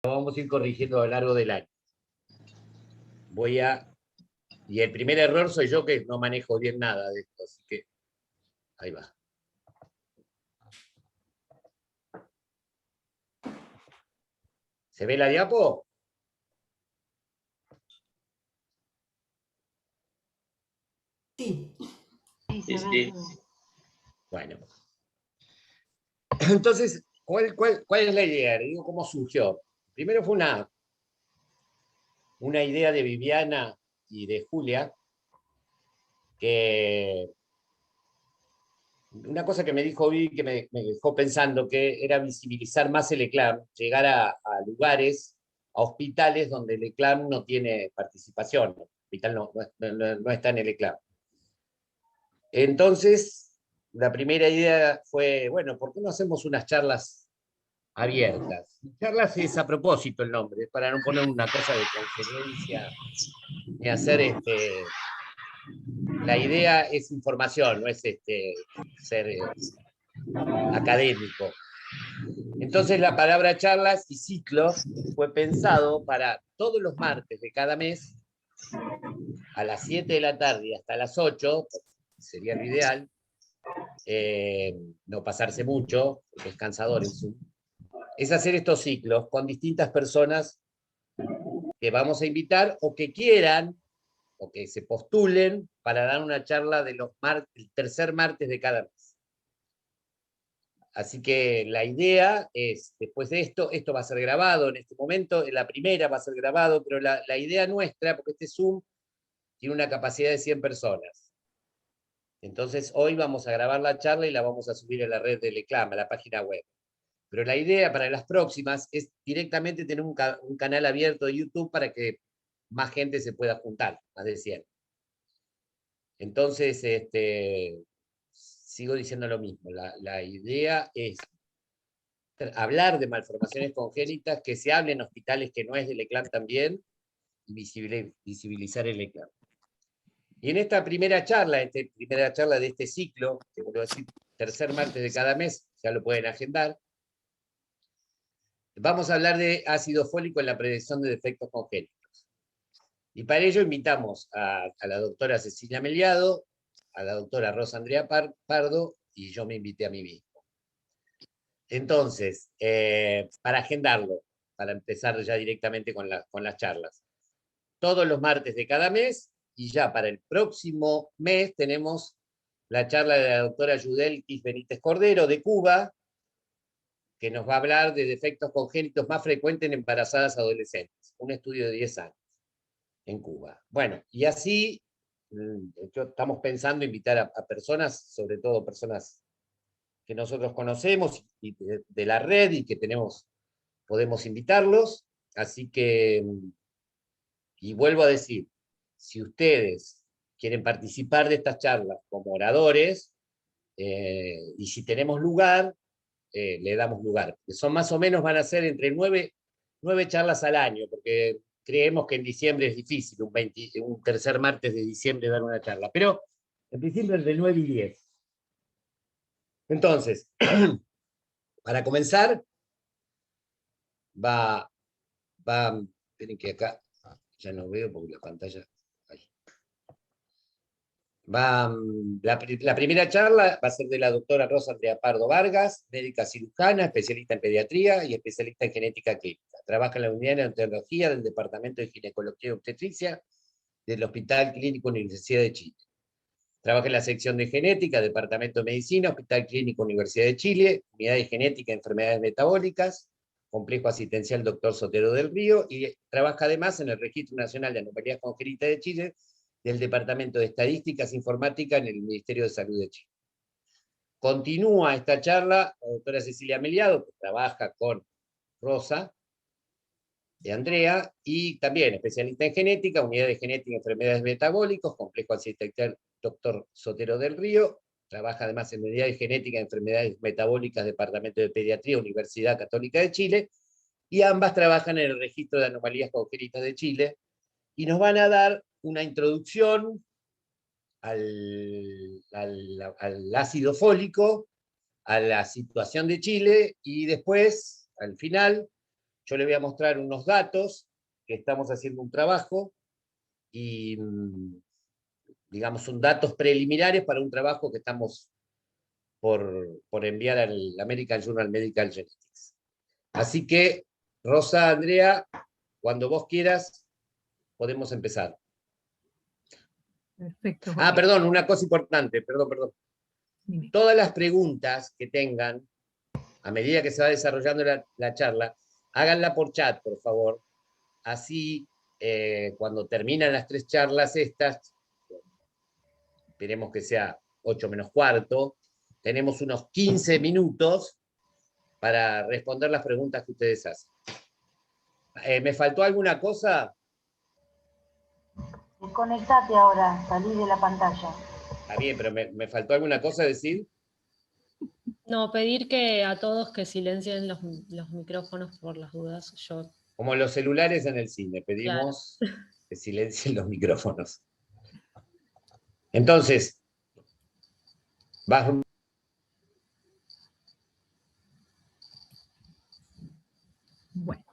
vamos a ir corrigiendo a lo largo del año. Y el primer error soy yo, que no manejo bien nada de esto, así que ahí va. ¿Se ve la diapo? Sí. Sí. Bueno. Entonces, ¿cuál es la idea? Digo, ¿cómo surgió? Primero fue una idea de Viviana y de Julia, que una cosa que me dijo Vivi, que me dejó pensando, que era visibilizar más el ECLAM, llegar a lugares, a hospitales donde el ECLAM no tiene participación, el hospital no está en el ECLAM. Entonces, la primera idea fue, bueno, ¿por qué no hacemos unas charlas abiertas? Charlas es a propósito el nombre, para no poner una cosa de conferencia, ni hacer la idea es información, no es ser académico. Entonces la palabra charlas y ciclos fue pensado para todos los martes de cada mes, a las 7 de la tarde y hasta las 8, sería lo ideal, no pasarse mucho, porque es cansador en Zoom, es hacer estos ciclos con distintas personas que vamos a invitar o que quieran o que se postulen para dar una charla de el tercer martes de cada mes. Así que la idea es, después de esto va a ser grabado en este momento, la primera va a ser grabado, pero la idea nuestra, porque este Zoom tiene una capacidad de 100 personas. Entonces hoy vamos a grabar la charla y la vamos a subir a la red del ECLAM, a la página web. Pero la idea para las próximas es directamente tener un canal abierto de YouTube para que más gente se pueda juntar, más de 100. Entonces, sigo diciendo lo mismo. La idea es hablar de malformaciones congénitas, que se hable en hospitales que no es del ECLAM también, y visibilizar el ECLAM. Y en esta primera charla de este ciclo, que vuelvo a decir, tercer martes de cada mes, ya lo pueden agendar, vamos a hablar de ácido fólico en la prevención de defectos congénitos. Y para ello invitamos a la doctora Cecilia Meliado, a la doctora Rosa Andrea Pardo, y yo me invité a mí mismo. Entonces, para agendarlo, para empezar ya directamente con las charlas, todos los martes de cada mes, y ya para el próximo mes tenemos la charla de la doctora Yudelquis Benítez Cordero de Cuba, que nos va a hablar de defectos congénitos más frecuentes en embarazadas adolescentes, un estudio de 10 años en Cuba. Bueno, y así estamos pensando invitar a personas, sobre todo personas que nosotros conocemos y de la red y que podemos invitarlos. Así que, y vuelvo a decir, si ustedes quieren participar de estas charlas como oradores, y si tenemos lugar, le damos lugar. Que son más o menos, van a ser entre 9 charlas al año, porque creemos que en diciembre es difícil, un tercer martes de diciembre dar una charla, pero en principio entre 9 y 10. Entonces, para comenzar, esperen que acá, ya no veo porque la pantalla, ahí. La primera charla va a ser de la doctora Rosa Andrea Pardo Vargas, médica cirujana, especialista en pediatría y especialista en genética clínica. Trabaja en la unidad de neonatología del Departamento de Ginecología y Obstetricia del Hospital Clínico Universidad de Chile. Trabaja en la sección de genética, Departamento de Medicina, Hospital Clínico Universidad de Chile, Unidad de Genética y Enfermedades Metabólicas, Complejo Asistencial Dr. Sotero del Río, y trabaja además en el Registro Nacional de Anomalías Congénitas de Chile, del Departamento de Estadísticas e Informática en el Ministerio de Salud de Chile. Continúa esta charla la doctora Cecilia Meliado, que trabaja con Rosa de Andrea, y también especialista en genética, unidad de genética y enfermedades metabólicas, complejo asistencial Dr. Sotero del Río, trabaja además en unidad de genética y enfermedades metabólicas, Departamento de Pediatría, Universidad Católica de Chile, y ambas trabajan en el Registro de Anomalías Congénitas de Chile, y nos van a dar una introducción al ácido fólico, a la situación de Chile, y después, al final, yo le voy a mostrar unos datos, que estamos haciendo un trabajo, y digamos, son datos preliminares para un trabajo que estamos por enviar al American Journal Medical Genetics. Así que, Rosa, Andrea, cuando vos quieras, podemos empezar. Perfecto, Ah, Jorge. perdón, una cosa importante, perdón. Dime. Todas las preguntas que tengan, a medida que se va desarrollando la charla, háganla por chat, por favor. Así, cuando terminan las 3 charlas estas, esperemos que sea 8 menos cuarto, tenemos unos 15 minutos para responder las preguntas que ustedes hacen. ¿Me faltó alguna cosa? Desconectate ahora, salí de la pantalla. Está bien, pero ¿me faltó alguna cosa decir? No, pedir que a todos que silencien los micrófonos por las dudas. Yo, Como los celulares en el cine, pedimos que silencien los micrófonos. Entonces, vas. Bueno,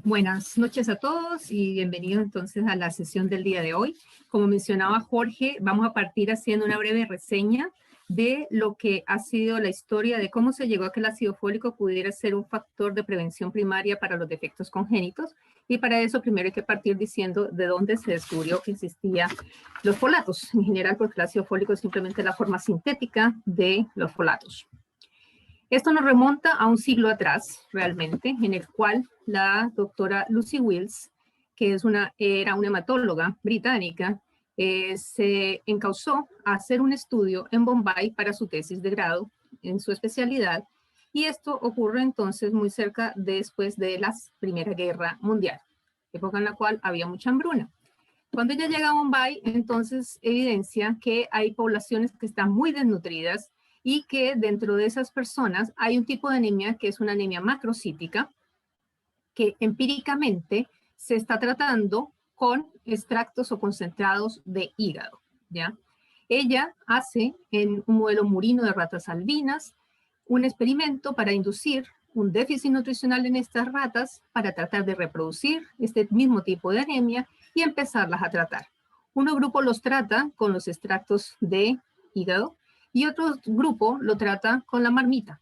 buenas noches a todos y bienvenidos entonces a la sesión del día de hoy. Como mencionaba Jorge, vamos a partir haciendo una breve reseña de lo que ha sido la historia de cómo se llegó a que el ácido fólico pudiera ser un factor de prevención primaria para los defectos congénitos. Y para eso primero hay que partir diciendo de dónde se descubrió que existían los folatos, en general porque el ácido fólico es simplemente la forma sintética de los folatos. Esto nos remonta a un siglo atrás, realmente, en el cual la doctora Lucy Wills, que era una hematóloga británica, se encausó a hacer un estudio en Bombay para su tesis de grado en su especialidad, y esto ocurre entonces muy cerca después de la Primera Guerra Mundial, época en la cual había mucha hambruna. Cuando ella llega a Bombay, entonces evidencia que hay poblaciones que están muy desnutridas y que dentro de esas personas hay un tipo de anemia que es una anemia macrocítica, que empíricamente se está tratando con extractos o concentrados de hígado, ¿ya? Ella hace en un modelo murino de ratas albinas un experimento para inducir un déficit nutricional en estas ratas para tratar de reproducir este mismo tipo de anemia y empezarlas a tratar. Un grupo los trata con los extractos de hígado y otro grupo lo trata con la marmita.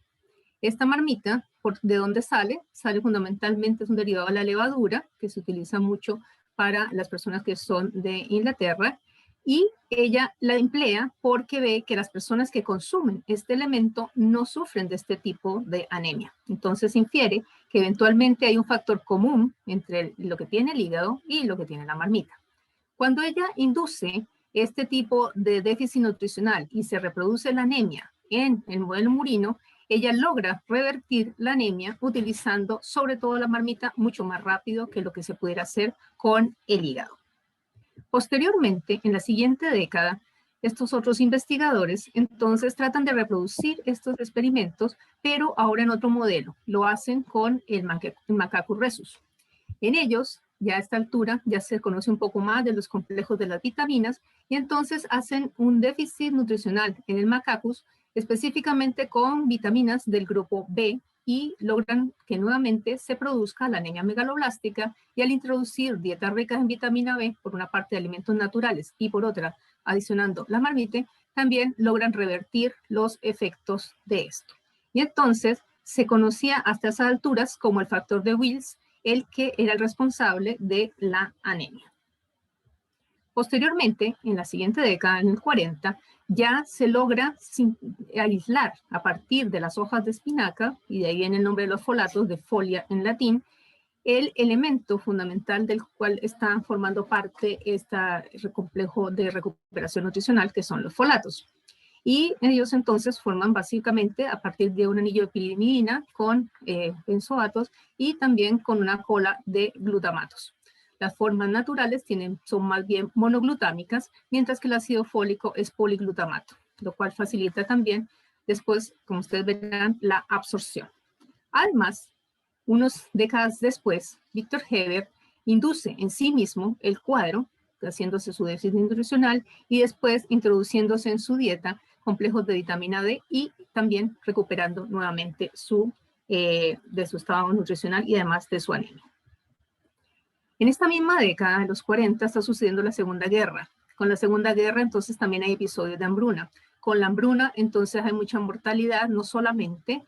Esta marmita, ¿de dónde sale? Sale fundamentalmente, es un derivado de la levadura, que se utiliza mucho para las personas que son de Inglaterra, y ella la emplea porque ve que las personas que consumen este elemento no sufren de este tipo de anemia. Entonces infiere que eventualmente hay un factor común entre lo que tiene el hígado y lo que tiene la marmita. Cuando ella induce este tipo de déficit nutricional y se reproduce la anemia en el modelo murino, ella logra revertir la anemia utilizando sobre todo la marmita mucho más rápido que lo que se pudiera hacer con el hígado. Posteriormente, en la siguiente década, estos otros investigadores entonces tratan de reproducir estos experimentos, pero ahora en otro modelo. Lo hacen con el macaco rhesus. En ellos, ya a esta altura, ya se conoce un poco más de los complejos de las vitaminas y entonces hacen un déficit nutricional en el macacus, específicamente con vitaminas del grupo B, y logran que nuevamente se produzca la anemia megaloblástica, y al introducir dietas ricas en vitamina B, por una parte de alimentos naturales y por otra adicionando la marmite, también logran revertir los efectos de esto. Y entonces se conocía hasta esas alturas como el factor de Wills, el que era el responsable de la anemia. Posteriormente, en la siguiente década, en el 40, ya se logra aislar a partir de las hojas de espinaca, y de ahí viene el nombre de los folatos, de folia en latín, el elemento fundamental del cual está formando parte este complejo de recuperación nutricional, que son los folatos. Y ellos entonces forman básicamente a partir de un anillo de pirimidina con benzoatos y también con una cola de glutamatos. Las formas naturales son más bien monoglutámicas, mientras que el ácido fólico es poliglutamato, lo cual facilita también después, como ustedes verán, la absorción. Además, unas décadas después, Victor Heber induce en sí mismo el cuadro, haciéndose su déficit nutricional y después introduciéndose en su dieta complejos de vitamina D y también recuperando nuevamente su de su estado nutricional y además de su anemia. En esta misma década, en los 40, está sucediendo la Segunda Guerra. Con la Segunda Guerra, entonces, también hay episodios de hambruna. Con la hambruna, entonces, hay mucha mortalidad, no solamente,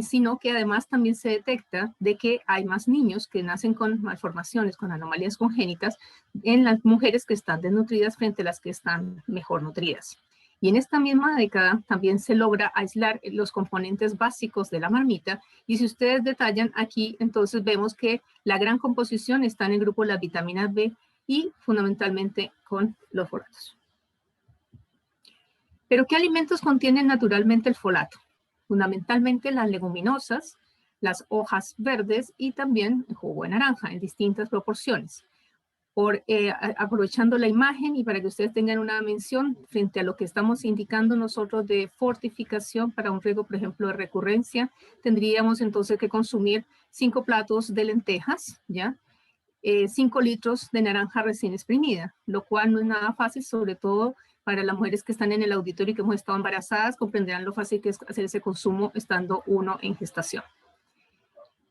sino que además también se detecta de que hay más niños que nacen con malformaciones, con anomalías congénitas, en las mujeres que están desnutridas frente a las que están mejor nutridas. Y en esta misma década también se logra aislar los componentes básicos de la marmita. Y si ustedes detallan aquí, entonces vemos que la gran composición está en el grupo de las vitaminas B y fundamentalmente con los folatos. ¿Pero qué alimentos contienen naturalmente el folato? Fundamentalmente las leguminosas, las hojas verdes y también el jugo de naranja en distintas proporciones. Aprovechando la imagen y para que ustedes tengan una mención frente a lo que estamos indicando nosotros de fortificación para un riego, por ejemplo, de recurrencia, tendríamos entonces que consumir 5 platos de lentejas, ¿ya? 5 litros de naranja recién exprimida, lo cual no es nada fácil, sobre todo para las mujeres que están en el auditorio y que hemos estado embarazadas, comprenderán lo fácil que es hacer ese consumo estando uno en gestación.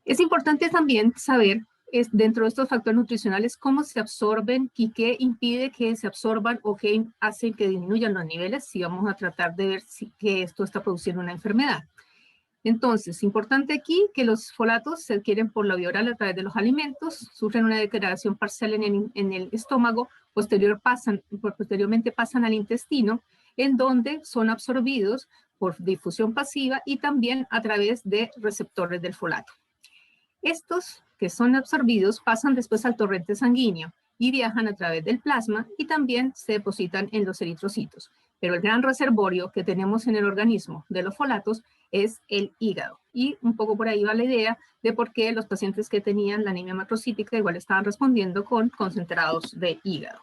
Es importante también saber, dentro de estos factores nutricionales, cómo se absorben y qué impide que se absorban o qué hace que disminuyan los niveles, si vamos a tratar de ver que esto está produciendo una enfermedad. Entonces, importante aquí que los folatos se adquieren por la vía oral a través de los alimentos, sufren una degradación parcial en el estómago, posteriormente pasan al intestino, en donde son absorbidos por difusión pasiva y también a través de receptores del folato. Estos que son absorbidos pasan después al torrente sanguíneo y viajan a través del plasma y también se depositan en los eritrocitos. Pero el gran reservorio que tenemos en el organismo de los folatos es el hígado. Y un poco por ahí va la idea de por qué los pacientes que tenían la anemia macrocítica igual estaban respondiendo con concentrados de hígado.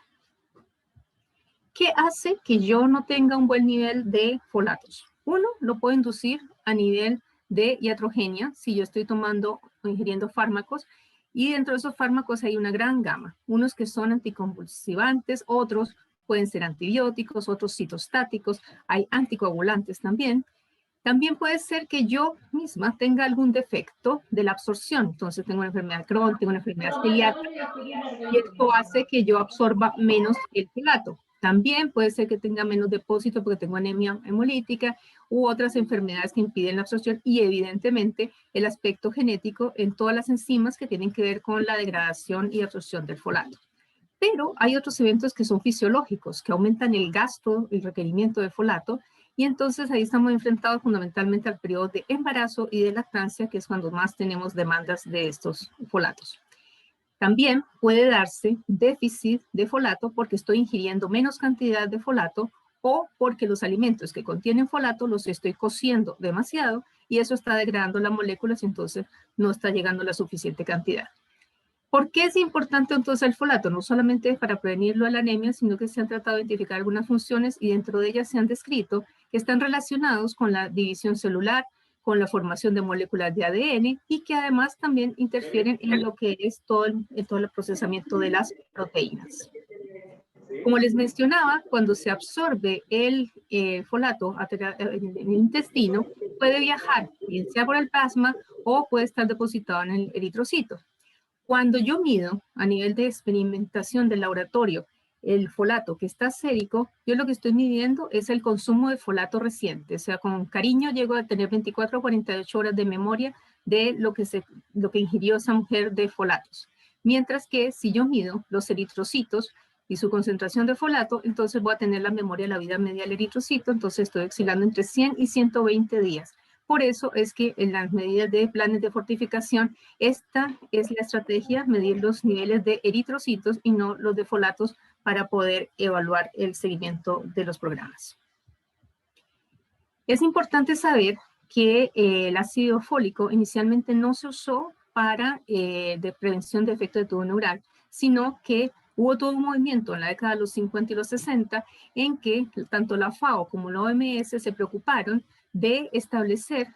¿Qué hace que yo no tenga un buen nivel de folatos? Uno, lo puedo inducir a nivel de iatrogenia si yo estoy tomando o ingiriendo fármacos, y dentro de esos fármacos hay una gran gama, unos que son anticonvulsivantes, otros pueden ser antibióticos, otros citostáticos, hay anticoagulantes también. También puede ser que yo misma tenga algún defecto de la absorción, entonces tengo una enfermedad de Crohn, tengo una enfermedad celiáquica, y esto hace que yo absorba menos el folato. También puede ser que tenga menos depósito porque tengo anemia hemolítica u otras enfermedades que impiden la absorción y evidentemente el aspecto genético en todas las enzimas que tienen que ver con la degradación y absorción del folato. Pero hay otros eventos que son fisiológicos, que aumentan el gasto, el requerimiento de folato, y entonces ahí estamos enfrentados fundamentalmente al periodo de embarazo y de lactancia, que es cuando más tenemos demandas de estos folatos. También puede darse déficit de folato porque estoy ingiriendo menos cantidad de folato o porque los alimentos que contienen folato los estoy cociendo demasiado y eso está degradando las moléculas y entonces no está llegando la suficiente cantidad. ¿Por qué es importante entonces el folato? No solamente para prevenirlo de la anemia, sino que se han tratado de identificar algunas funciones y dentro de ellas se han descrito que están relacionados con la división celular, con la formación de moléculas de ADN y que además también interfieren en lo que es todo el procesamiento de las proteínas. Como les mencionaba, cuando se absorbe el folato en el intestino, puede viajar, bien sea por el plasma o puede estar depositado en el eritrocito. Cuando yo mido a nivel de experimentación del laboratorio el folato que está sérico, yo lo que estoy midiendo es el consumo de folato reciente. O sea, con cariño llego a tener 24 a 48 horas de memoria de lo que ingirió esa mujer de folatos. Mientras que si yo mido los eritrocitos y su concentración de folato, entonces voy a tener la memoria de la vida media del eritrocito, entonces estoy oscilando entre 100 y 120 días. Por eso es que en las medidas de planes de fortificación, esta es la estrategia, medir los niveles de eritrocitos y no los de folatos para poder evaluar el seguimiento de los programas. Es importante saber que el ácido fólico inicialmente no se usó para de prevención de efectos de tubo neural, sino que hubo todo un movimiento en la década de los 50 y los 60 en que tanto la FAO como la OMS se preocuparon de establecer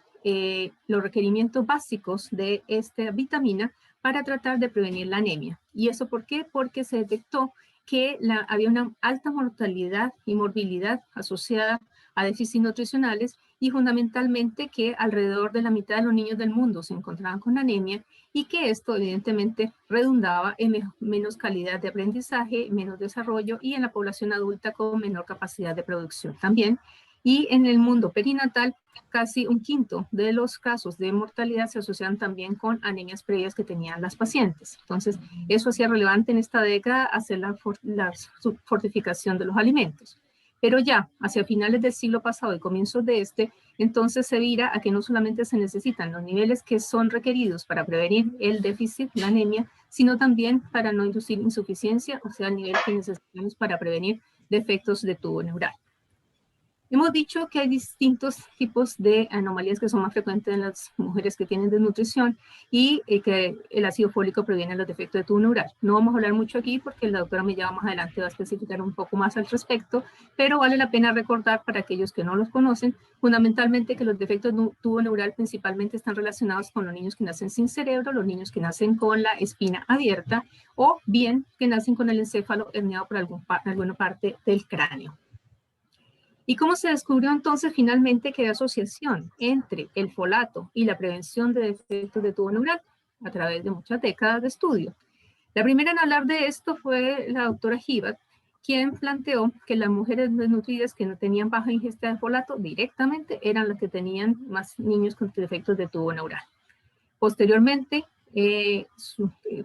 los requerimientos básicos de esta vitamina para tratar de prevenir la anemia. ¿Y eso por qué? Porque se detectó que había una alta mortalidad y morbilidad asociada a déficits nutricionales y fundamentalmente que alrededor de la mitad de los niños del mundo se encontraban con anemia y que esto evidentemente redundaba en menos calidad de aprendizaje, menos desarrollo y en la población adulta con menor capacidad de producción también. Y en el mundo perinatal, casi un quinto de los casos de mortalidad se asocian también con anemias previas que tenían las pacientes. Entonces, eso hacía relevante en esta década hacer la fortificación de los alimentos. Pero ya hacia finales del siglo pasado y comienzos de este, entonces se vira a que no solamente se necesitan los niveles que son requeridos para prevenir el déficit, la anemia, sino también para no inducir insuficiencia, o sea, el nivel que necesitamos para prevenir defectos de tubo neural. Hemos dicho que hay distintos tipos de anomalías que son más frecuentes en las mujeres que tienen desnutrición y que el ácido fólico previene los defectos de tubo neural. No vamos a hablar mucho aquí porque la doctora Mellado más adelante va a especificar un poco más al respecto, pero vale la pena recordar para aquellos que no los conocen, fundamentalmente que los defectos de tubo neural principalmente están relacionados con los niños que nacen sin cerebro, los niños que nacen con la espina abierta o bien que nacen con el encéfalo herniado por alguna parte del cráneo. ¿Y cómo se descubrió entonces finalmente que hay asociación entre el folato y la prevención de defectos de tubo neural? A través de muchas décadas de estudio. La primera en hablar de esto fue la doctora Hibbard, quien planteó que las mujeres desnutridas que no tenían baja ingesta de folato directamente eran las que tenían más niños con defectos de tubo neural. Posteriormente,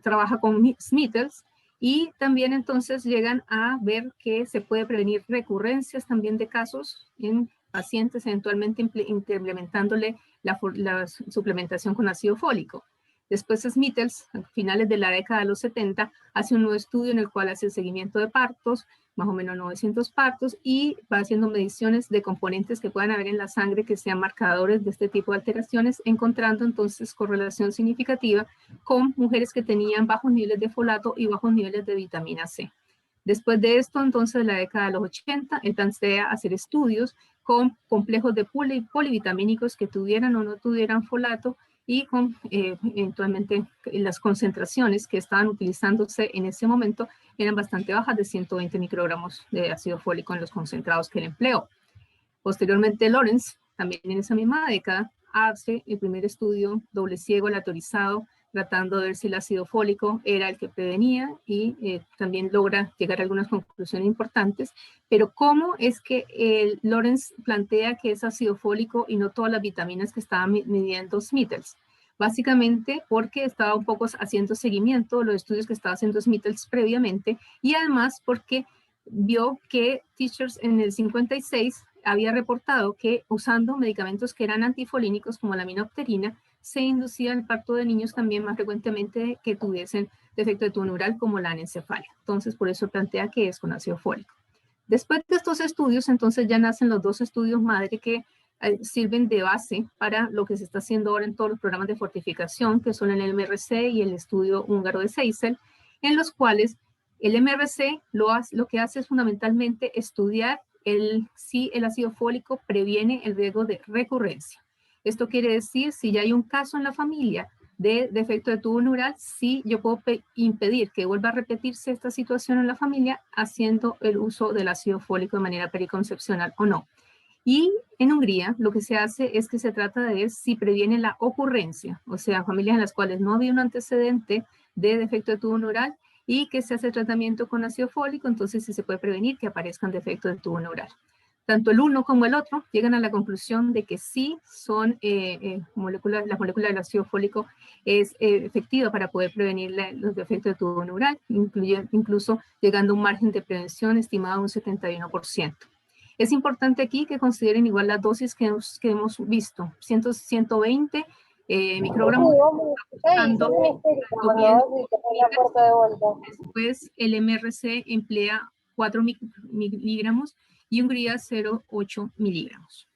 trabaja con Smithers, y también entonces llegan a ver que se puede prevenir recurrencias también de casos en pacientes eventualmente implementándole la suplementación con ácido fólico. Después Smithers, a finales de la década de los 70, hace un nuevo estudio en el cual hace el seguimiento de partos, más o menos 900 partos, y va haciendo mediciones de componentes que puedan haber en la sangre que sean marcadores de este tipo de alteraciones, encontrando entonces correlación significativa con mujeres que tenían bajos niveles de folato y bajos niveles de vitamina C. Después de esto, entonces, en la década de los 80, él plantea hacer estudios con complejos de polivitamínicos que tuvieran o no tuvieran folato, y con eventualmente las concentraciones que estaban utilizándose en ese momento eran bastante bajas, de 120 microgramos de ácido fólico en los concentrados que él empleó. Posteriormente, Lawrence, también en esa misma década, hace el primer estudio doble ciego aleatorizado, tratando de ver si el ácido fólico era el que prevenía y también logra llegar a algunas conclusiones importantes. Pero ¿cómo es que Lawrence plantea que es ácido fólico y no todas las vitaminas que estaba midiendo Smithers? Básicamente porque estaba un poco haciendo seguimiento de los estudios que estaba haciendo Smithers previamente, y además porque vio que Teachers en el 56 había reportado que usando medicamentos que eran antifolínicos como la aminopterina, se inducía el parto de niños también más frecuentemente que tuviesen defecto de tubo neural como la anencefalia. Entonces, por eso plantea que es con ácido fólico. Después de estos estudios, entonces ya nacen los dos estudios madre que sirven de base para lo que se está haciendo ahora en todos los programas de fortificación, que son el MRC y el estudio húngaro de Seisel, en los cuales el MRC lo que hace es fundamentalmente estudiar si el ácido fólico previene el riesgo de recurrencia. Esto quiere decir, si ya hay un caso en la familia de defecto de tubo neural, si yo puedo impedir que vuelva a repetirse esta situación en la familia haciendo el uso del ácido fólico de manera periconcepcional o no. Y en Hungría lo que se hace es que se trata de ver si previene la ocurrencia, o sea, familias en las cuales no había un antecedente de defecto de tubo neural y que se hace tratamiento con ácido fólico, entonces sí se puede prevenir que aparezcan defectos de tubo neural. Tanto el uno como el otro llegan a la conclusión de que sí son la molécula del ácido fólico es efectiva para poder prevenir los defectos de tubo neural, incluso llegando a un margen de prevención estimado a un 71%. Es importante aquí que consideren igual las dosis que hemos visto, 120 microgramos. Después el MRC emplea 4 miligramos y Hungría 0,8 miligramos.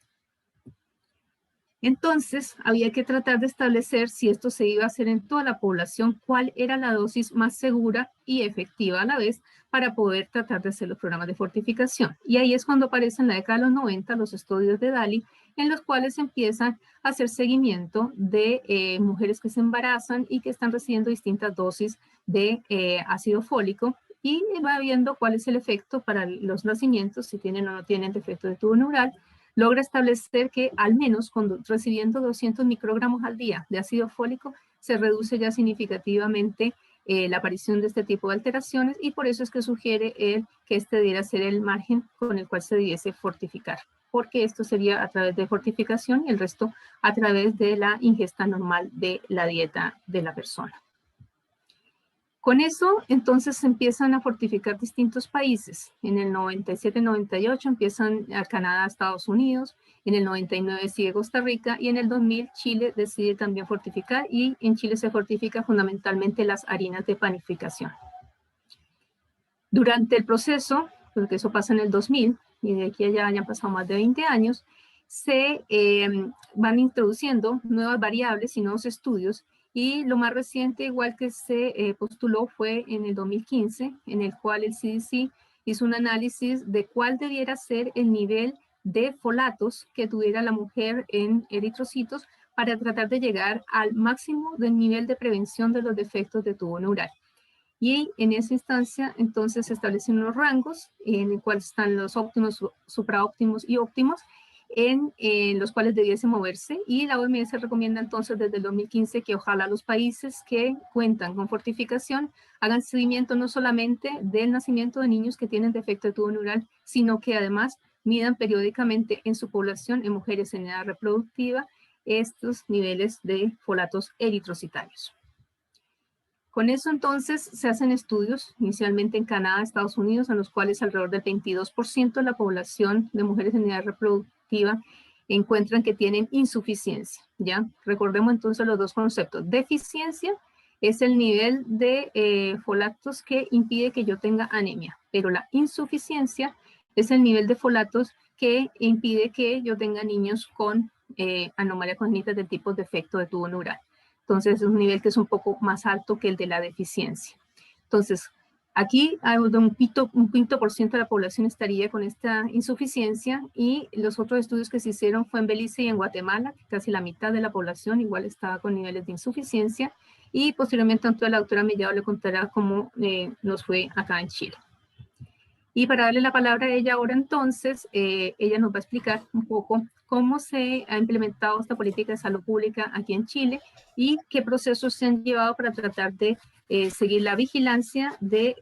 Entonces, había que tratar de establecer si esto se iba a hacer en toda la población, cuál era la dosis más segura y efectiva a la vez para poder tratar de hacer los programas de fortificación. Y ahí es cuando aparecen en la década de los 90 los estudios de DALI, en los cuales empiezan a hacer seguimiento de mujeres que se embarazan y que están recibiendo distintas dosis de ácido fólico, y va viendo cuál es el efecto para los nacimientos, si tienen o no tienen defecto de tubo neural, logra establecer que al menos recibiendo 200 microgramos al día de ácido fólico, se reduce ya significativamente la aparición de este tipo de alteraciones, y por eso es que sugiere él que este debiera ser el margen con el cual se debiese fortificar, porque esto sería a través de fortificación y el resto a través de la ingesta normal de la dieta de la persona. Con eso, entonces, se empiezan a fortificar distintos países. En el 97-98 empiezan a Canadá, Estados Unidos, en el 99 sigue Costa Rica, y en el 2000 Chile decide también fortificar, y en Chile se fortifica fundamentalmente las harinas de panificación. Durante el proceso, porque eso pasa en el 2000, y de aquí a allá han pasado más de 20 años, se van introduciendo nuevas variables y nuevos estudios, y lo más reciente, igual que se postuló, fue en el 2015, en el cual el CDC hizo un análisis de cuál debiera ser el nivel de folatos que tuviera la mujer en eritrocitos para tratar de llegar al máximo del nivel de prevención de los defectos de tubo neural. Y en esa instancia, entonces, se establecen unos rangos en el cual están los óptimos, supraóptimos y óptimos, en los cuales debiese moverse, y la OMS recomienda entonces desde el 2015 que ojalá los países que cuentan con fortificación hagan seguimiento no solamente del nacimiento de niños que tienen defecto de tubo neural, sino que además midan periódicamente en su población, en mujeres en edad reproductiva, estos niveles de folatos eritrocitarios. Con eso entonces se hacen estudios, inicialmente en Canadá, Estados Unidos, en los cuales alrededor del 22% de la población de mujeres en edad reproductiva encuentran que tienen insuficiencia, ¿ya? Recordemos entonces los dos conceptos. Deficiencia es el nivel de folatos que impide que yo tenga anemia, pero la insuficiencia es el nivel de folatos que impide que yo tenga niños con anomalía congénita del tipo defecto de tubo neural. Entonces es un nivel que es un poco más alto que el de la deficiencia. Entonces, aquí hay un quinto por ciento de la población estaría con esta insuficiencia, y los otros estudios que se hicieron fue en Belice y en Guatemala, que casi la mitad de la población igual estaba con niveles de insuficiencia, y posteriormente tanto la doctora Mellado le contará cómo nos fue acá en Chile. Y para darle la palabra a ella ahora entonces, ella nos va a explicar un poco cómo se ha implementado esta política de salud pública aquí en Chile y qué procesos se han llevado para tratar de seguir la vigilancia de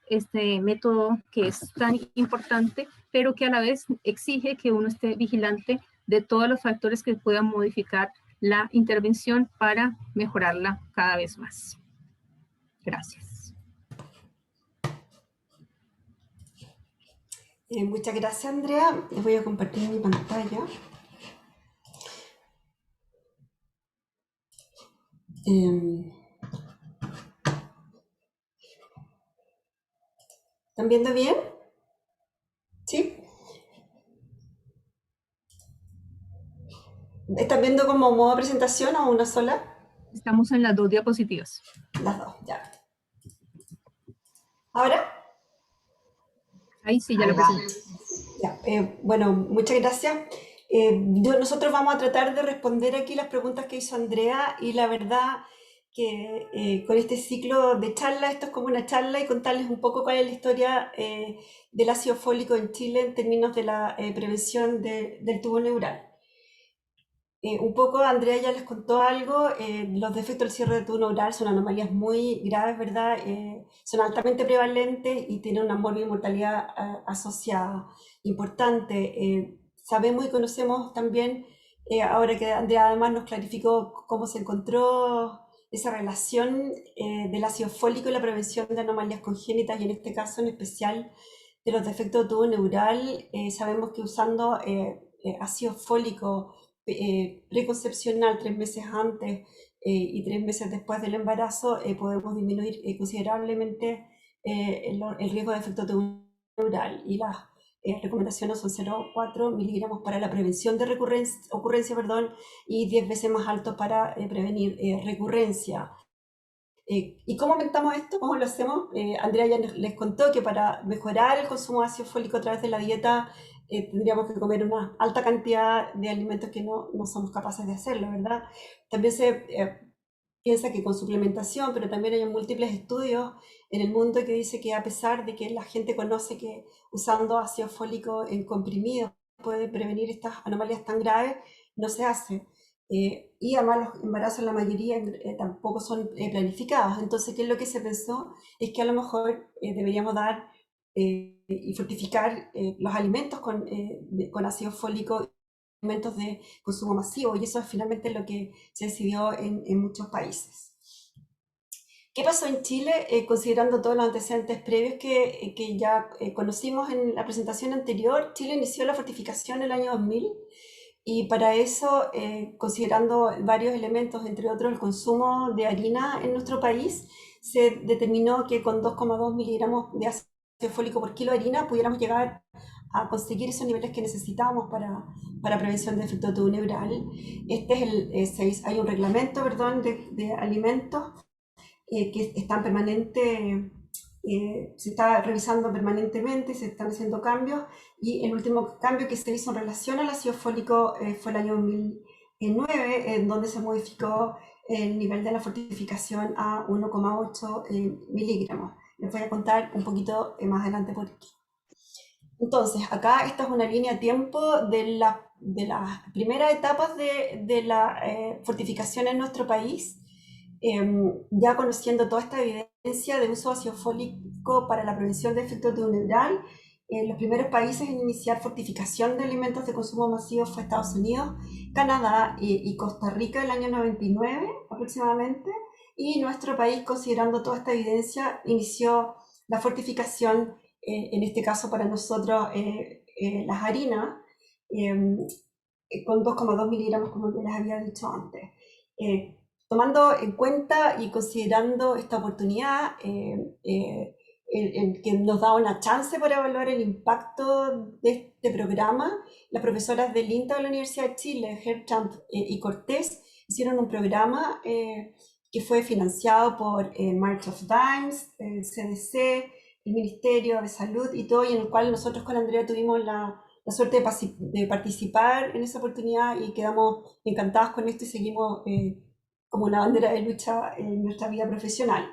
este método que es tan importante, pero que a la vez exige que uno esté vigilante de todos los factores que puedan modificar la intervención para mejorarla cada vez más. Gracias. Muchas gracias, Andrea. Les voy a compartir mi pantalla. ¿Están viendo bien? ¿Sí? ¿Están viendo como modo presentación o una sola? Estamos en las dos diapositivas. Las dos, ya. ¿Ahora? Ahí sí, ya lo presenté. Ya, bueno, muchas gracias. Nosotros vamos a tratar de responder aquí las preguntas que hizo Andrea, y la verdad que con este ciclo de charla, esto es como una charla, y contarles un poco cuál es la historia del ácido fólico en Chile en términos de la prevención del tubo neural. Un poco Andrea ya les contó algo. Los defectos del cierre de tubo neural son anomalías muy graves, ¿verdad? Son altamente prevalentes y tienen una mortalidad asociada importante. Sabemos y conocemos también, ahora que Andrea además nos clarificó cómo se encontró esa relación del ácido fólico y la prevención de anomalías congénitas, y en este caso en especial de los defectos de tubo neural. Sabemos que usando ácido fólico preconcepcional 3 meses antes y 3 meses después del embarazo, podemos disminuir considerablemente el riesgo de defecto tubo neural, y las recomendaciones son 0,4 miligramos para la prevención de ocurrencia, y 10 veces más alto para prevenir recurrencia. ¿Y cómo aumentamos esto? ¿Cómo lo hacemos? Andrea ya les contó que para mejorar el consumo de ácido fólico a través de la dieta tendríamos que comer una alta cantidad de alimentos que no somos capaces de hacerlo, ¿verdad? También se piensa que con suplementación, pero también hay múltiples estudios en el mundo que dice que a pesar de que la gente conoce que usando ácido fólico en comprimidos puede prevenir estas anomalías tan graves, no se hace. Y además los embarazos, la mayoría tampoco son planificados. Entonces, ¿qué es lo que se pensó? Es que a lo mejor deberíamos dar y fortificar los alimentos con ácido fólico, alimentos de consumo masivo, y eso es finalmente lo que se decidió en muchos países. ¿Qué pasó en Chile? Considerando todos los antecedentes previos que ya conocimos en la presentación anterior, Chile inició la fortificación en el año 2000, y para eso, considerando varios elementos, entre otros el consumo de harina en nuestro país, se determinó que con 2,2 miligramos de ácido fólico por kilo de harina pudiéramos llegar a conseguir esos niveles que necesitábamos para prevención de efecto tubo neural. Hay un reglamento, perdón, de alimentos que están se está revisando permanentemente, se están haciendo cambios, y el último cambio que se hizo en relación al ácido fólico fue el año 2009, en donde se modificó el nivel de la fortificación a 1,8 miligramos. Les voy a contar un poquito más adelante por qué. Entonces, acá esta es una línea de tiempo de las primeras etapas de la fortificación en nuestro país, ya conociendo toda esta evidencia de uso de ácido fólico para la prevención de efecto tubo neural. Los primeros países en iniciar fortificación de alimentos de consumo masivo fue Estados Unidos, Canadá y Costa Rica el año 99 aproximadamente, y nuestro país, considerando toda esta evidencia, inició la fortificación, en este caso para nosotros las harinas, con 2,2 miligramos, como les había dicho antes. Tomando en cuenta y considerando esta oportunidad, el que nos da una chance para evaluar el impacto de este programa, las profesoras del INTA de la Universidad de Chile, Herchamp y Cortés, hicieron un programa que fue financiado por March of Dimes, el CDC, el Ministerio de Salud y todo, y en el cual nosotros con Andrea tuvimos la suerte de participar en esa oportunidad, y quedamos encantados con esto y seguimos como una bandera de lucha en nuestra vida profesional.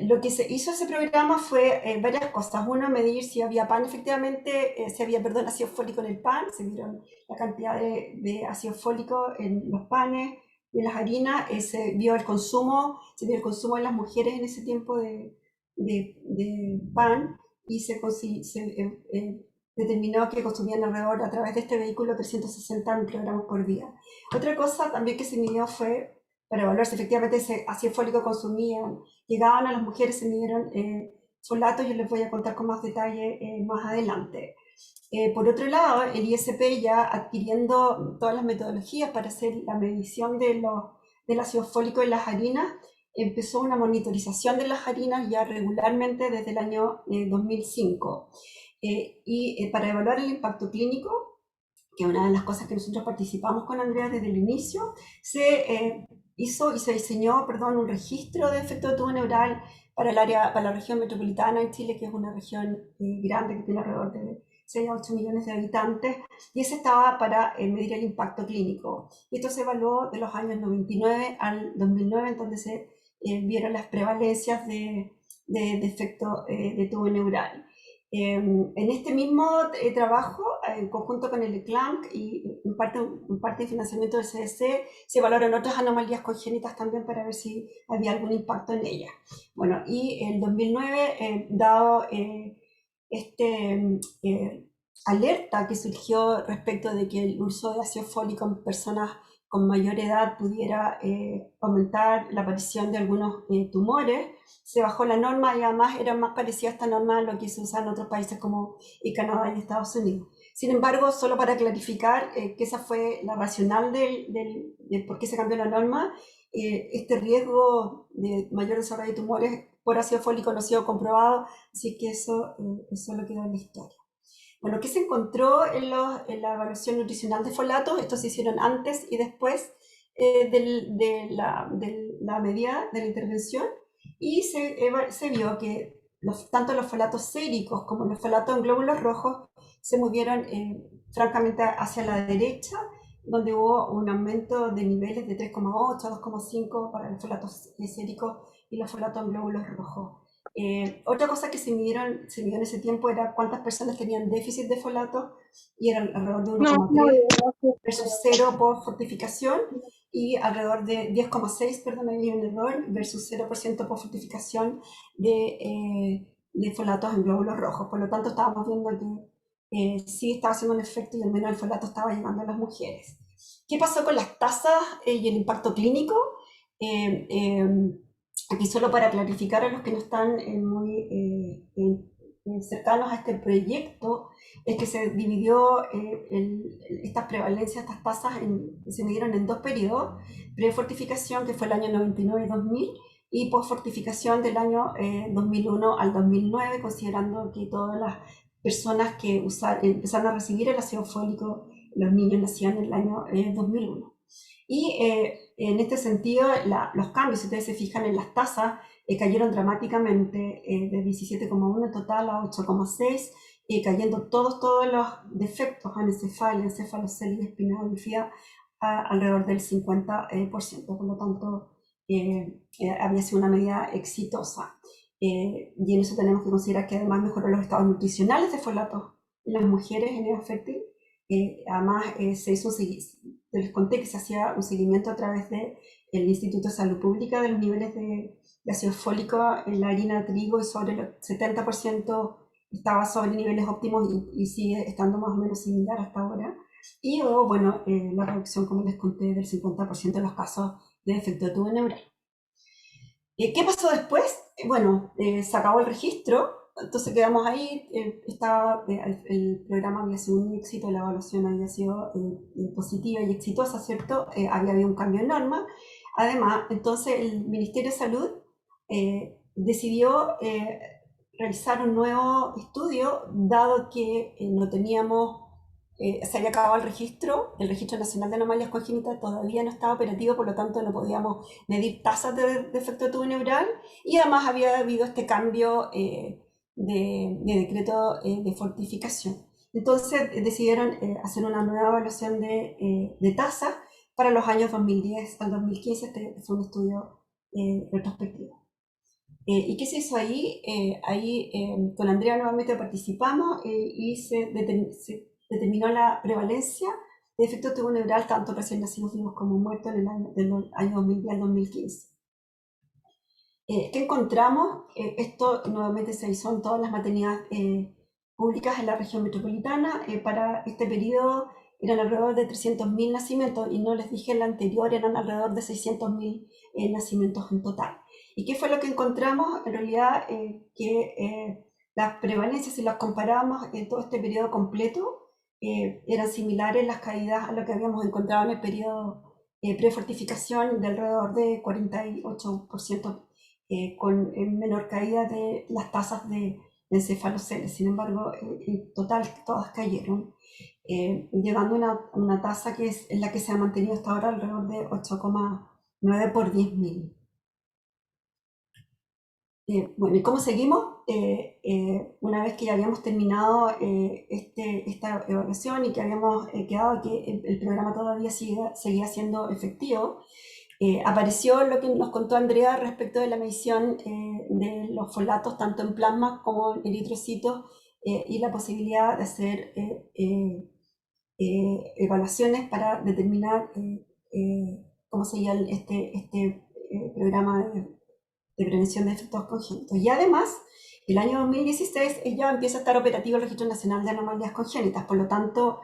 Lo que se hizo ese programa fue varias cosas. Uno, medir si había pan efectivamente, si había, perdón, ácido fólico en el pan, se vieron la cantidad de ácido fólico en los panes y en las harinas, se vio el consumo en las mujeres en ese tiempo de pan, y se determinó que consumían alrededor, a través de este vehículo, 360 microgramos por día. Otra cosa también que se midió fue, para evaluar si efectivamente ese ácido fólico llegaban a las mujeres, se midieron folatos. Yo les voy a contar con más detalle más adelante. Por otro lado, el ISP, ya adquiriendo todas las metodologías para hacer la medición del ácido fólico en las harinas, empezó una monitorización de las harinas ya regularmente desde el año 2005. Para evaluar el impacto clínico, que es una de las cosas que nosotros participamos con Andrea desde el inicio, se hizo y se diseñó, un registro de efecto de tubo neural para la región metropolitana en Chile, que es una región grande, que tiene alrededor de 6 a 8 millones de habitantes, y ese estaba para medir el impacto clínico. Y esto se evaluó de los años 99 al 2009, en donde se vieron las prevalencias de efecto de tubo neural. En este mismo trabajo, en conjunto con el CLAMC y en parte de financiamiento del CDC, se evaluaron otras anomalías congénitas también para ver si había algún impacto en ellas. Bueno, y en 2009, dado alerta que surgió respecto de que el uso de ácido fólico en personas con mayor edad pudiera aumentar la aparición de algunos tumores, se bajó la norma, y además era más parecida a esta norma a lo que se usa en otros países como Canadá y Estados Unidos. Sin embargo, solo para clarificar que esa fue la racional de por qué se cambió la norma, este riesgo de mayor desarrollo de tumores por ácido fólico no ha sido comprobado, así que eso lo quedó en la historia. Bueno, ¿qué se encontró en la evaluación nutricional de folatos? Estos se hicieron antes y después de la medida de la intervención, y se vio que tanto los folatos séricos como los folatos en glóbulos rojos se movieron francamente hacia la derecha, donde hubo un aumento de niveles de 3,8 a 2,5 para los folatos séricos y los folatos en glóbulos rojos. Otra cosa que se midió en ese tiempo era cuántas personas tenían déficit de folato, y era alrededor de 1,3 versus 0 por fortificación, y alrededor de 10,6, perdón, ahí hay un error, versus 0% por fortificación de folatos en glóbulos rojos. Por lo tanto, estábamos viendo que sí estaba haciendo un efecto y al menos el folato estaba llegando a las mujeres. ¿Qué pasó con las tasas y el impacto clínico? Aquí solo para clarificar a los que no están muy cercanos a este proyecto, es que se dividió estas prevalencias, estas tasas, se midieron en 2 periodos: prefortificación, que fue el año 99 y 2000, y posfortificación del año 2001 al 2009, considerando que todas las personas que empezaron a recibir el ácido fólico, los niños nacían en el año 2001. Y en este sentido, los cambios, si ustedes se fijan en las tasas, cayeron dramáticamente, de 17,1 en total a 8,6, cayendo todos los defectos, anencefalia, encefalocelia, espinal bífida, alrededor del 50%. Por lo tanto, había sido una medida exitosa. Y en eso tenemos que considerar que además mejoró los estados nutricionales de folato en las mujeres en edad fértil. Además, se hizo les conté que se hacía un seguimiento a través del Instituto de Salud Pública de los niveles de ácido fólico en la harina de trigo, y sobre el 70% estaba sobre niveles óptimos, y sigue estando más o menos similar hasta ahora. Y luego, bueno, la reducción, como les conté, del 50% de los casos de defecto de tubo neural. ¿Qué pasó después? Bueno, se acabó el registro, entonces quedamos ahí. El programa había sido un éxito, la evaluación había sido positiva y exitosa, ¿cierto? Había habido un cambio en norma. Además, entonces el Ministerio de Salud decidió realizar un nuevo estudio, dado que no teníamos, se había acabado el Registro Nacional de Anomalias Congénitas todavía no estaba operativo, por lo tanto no podíamos medir tasas de defecto de tubo neural, y además había habido este cambio de decreto de fortificación. Entonces decidieron hacer una nueva evaluación de tasas para los años 2010 al 2015. Este fue un estudio retrospectivo. ¿Y qué se hizo ahí? Ahí con Andrea nuevamente participamos, y se determinó la prevalencia de defecto de tubo neural, tanto recién nacidos vivos como muertos, en el año 2010 al 2015. ¿Qué encontramos? Esto nuevamente se hizo en todas las maternidades públicas en la región metropolitana. Para este periodo eran alrededor de 300.000 nacimientos, y no les dije en la anterior, eran alrededor de 600.000 nacimientos en total. ¿Y qué fue lo que encontramos? En realidad, que las prevalencias, si las comparamos en todo este periodo completo, eran similares las caídas a lo que habíamos encontrado en el periodo prefortificación, de alrededor de 48%, con menor caída de las tasas de encefaloceles. Sin embargo, en total todas cayeron, llegando a una tasa que es la que se ha mantenido hasta ahora, alrededor de 8,9 por 10.000. Bueno, ¿y cómo seguimos? Una vez que ya habíamos terminado esta evaluación, y que habíamos quedado que el programa todavía seguía siendo efectivo, apareció lo que nos contó Andrea respecto de la medición de los folatos, tanto en plasma como en eritrocitos, y la posibilidad de hacer evaluaciones para determinar cómo sería este programa de prevención de defectos congénitos. Y además, el año 2016 ya empieza a estar operativo el Registro Nacional de Anomalías Congénitas. Por lo tanto,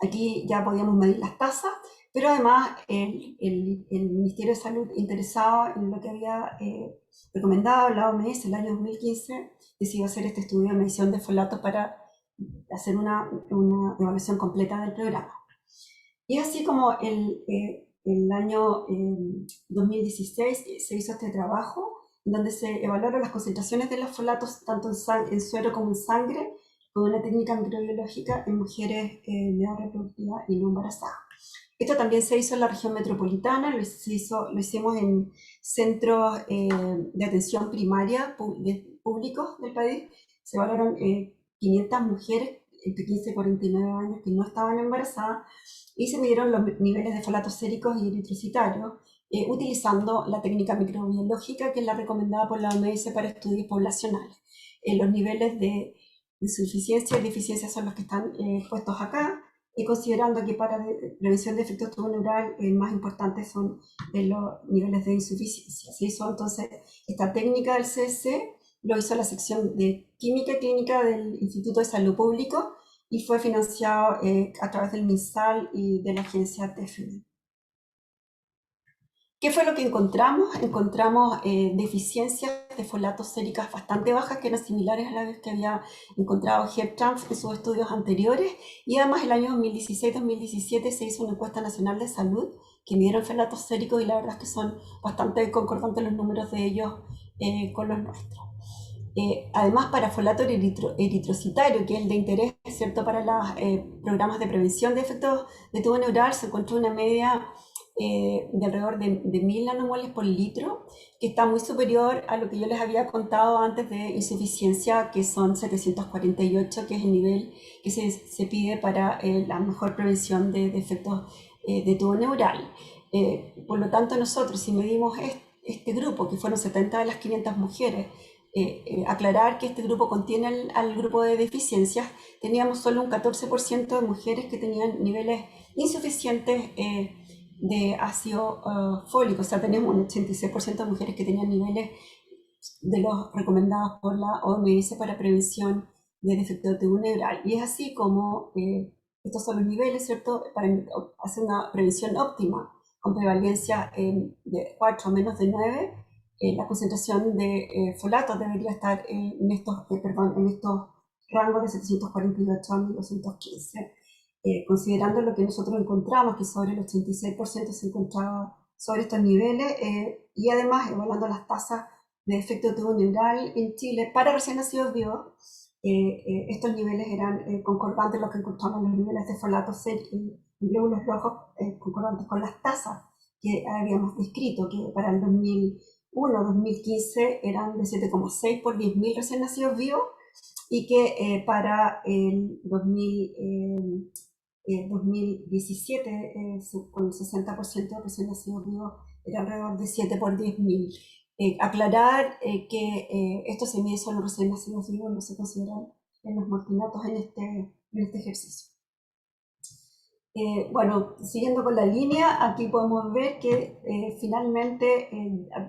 aquí ya podíamos medir las tasas, pero además el Ministerio de Salud, interesado en lo que había recomendado la OMS el año 2015, decidió hacer este estudio de medición de folatos para hacer una evaluación completa del programa. Y así como el año 2016 se hizo este trabajo, donde se evaluaron las concentraciones de los folatos tanto en suero como en sangre, con una técnica microbiológica en mujeres en edad reproductiva y no embarazadas. Esto también se hizo en la región metropolitana, lo hicimos en centros de atención primaria públicos del país. Se evaluaron 500 mujeres entre 15 y 49 años que no estaban embarazadas, y se midieron los niveles de folatos séricos y eritrocitarios, utilizando la técnica microbiológica, que es la recomendada por la OMS para estudios poblacionales. Los niveles de insuficiencia y deficiencia son los que están puestos acá, y considerando que para prevención de efectos tubo neural más importantes son los niveles de insuficiencia. Se hizo entonces esta técnica del CSC, lo hizo la sección de Química Clínica del Instituto de Salud Público y fue financiado a través del MinSal y de la agencia TEFNE. ¿Qué fue lo que encontramos? Encontramos deficiencias de folatos séricas bastante bajas, que eran similares a las que había encontrado Hertrans en sus estudios anteriores, y además el año 2016-2017 se hizo una encuesta nacional de salud que midieron folatos séricos, y la verdad es que son bastante concordantes los números de ellos con los nuestros. Además, para folato eritrocitario, que es el de interés, ¿cierto?, para los programas de prevención de efectos de tubo neural, se encontró una media de alrededor de 1000 nanomoles por litro, que está muy superior a lo que yo les había contado antes de insuficiencia, que son 748, que es el nivel que se pide para la mejor prevención de efectos de tubo neural. Por lo tanto, nosotros, si medimos este grupo, que fueron 70 de las 500 mujeres, aclarar que este grupo contiene al grupo de deficiencias, teníamos solo un 14% de mujeres que tenían niveles insuficientes de ácido fólico, o sea, teníamos un 86% de mujeres que tenían niveles de los recomendados por la OMS para prevención de defecto de tubo neural. Y es así como estos son los niveles, ¿cierto?, para hacer una prevención óptima con prevalencia de 4 o menos de 9. La concentración de folatos debería estar en estos rangos de 748 a 1215. Considerando lo que nosotros encontramos, que sobre el 86% se encontraba sobre estos niveles, y además evaluando las tasas de efecto de tubo neural en Chile para recién nacidos vivos, estos niveles eran concordantes, los que encontramos los niveles de folatos en glóbulos rojos, concordantes con las tasas que habíamos descrito, que para el 2001-2015 eran de 7,6 por 10.000 recién nacidos vivos, y que para el 2017, con el 60% de recién nacidos vivos, era alrededor de 7 por 10.000. Aclarar que esto se mide solo recién nacidos vivos, no se consideran en los mortinatos en este ejercicio. Bueno, siguiendo con la línea, aquí podemos ver que finalmente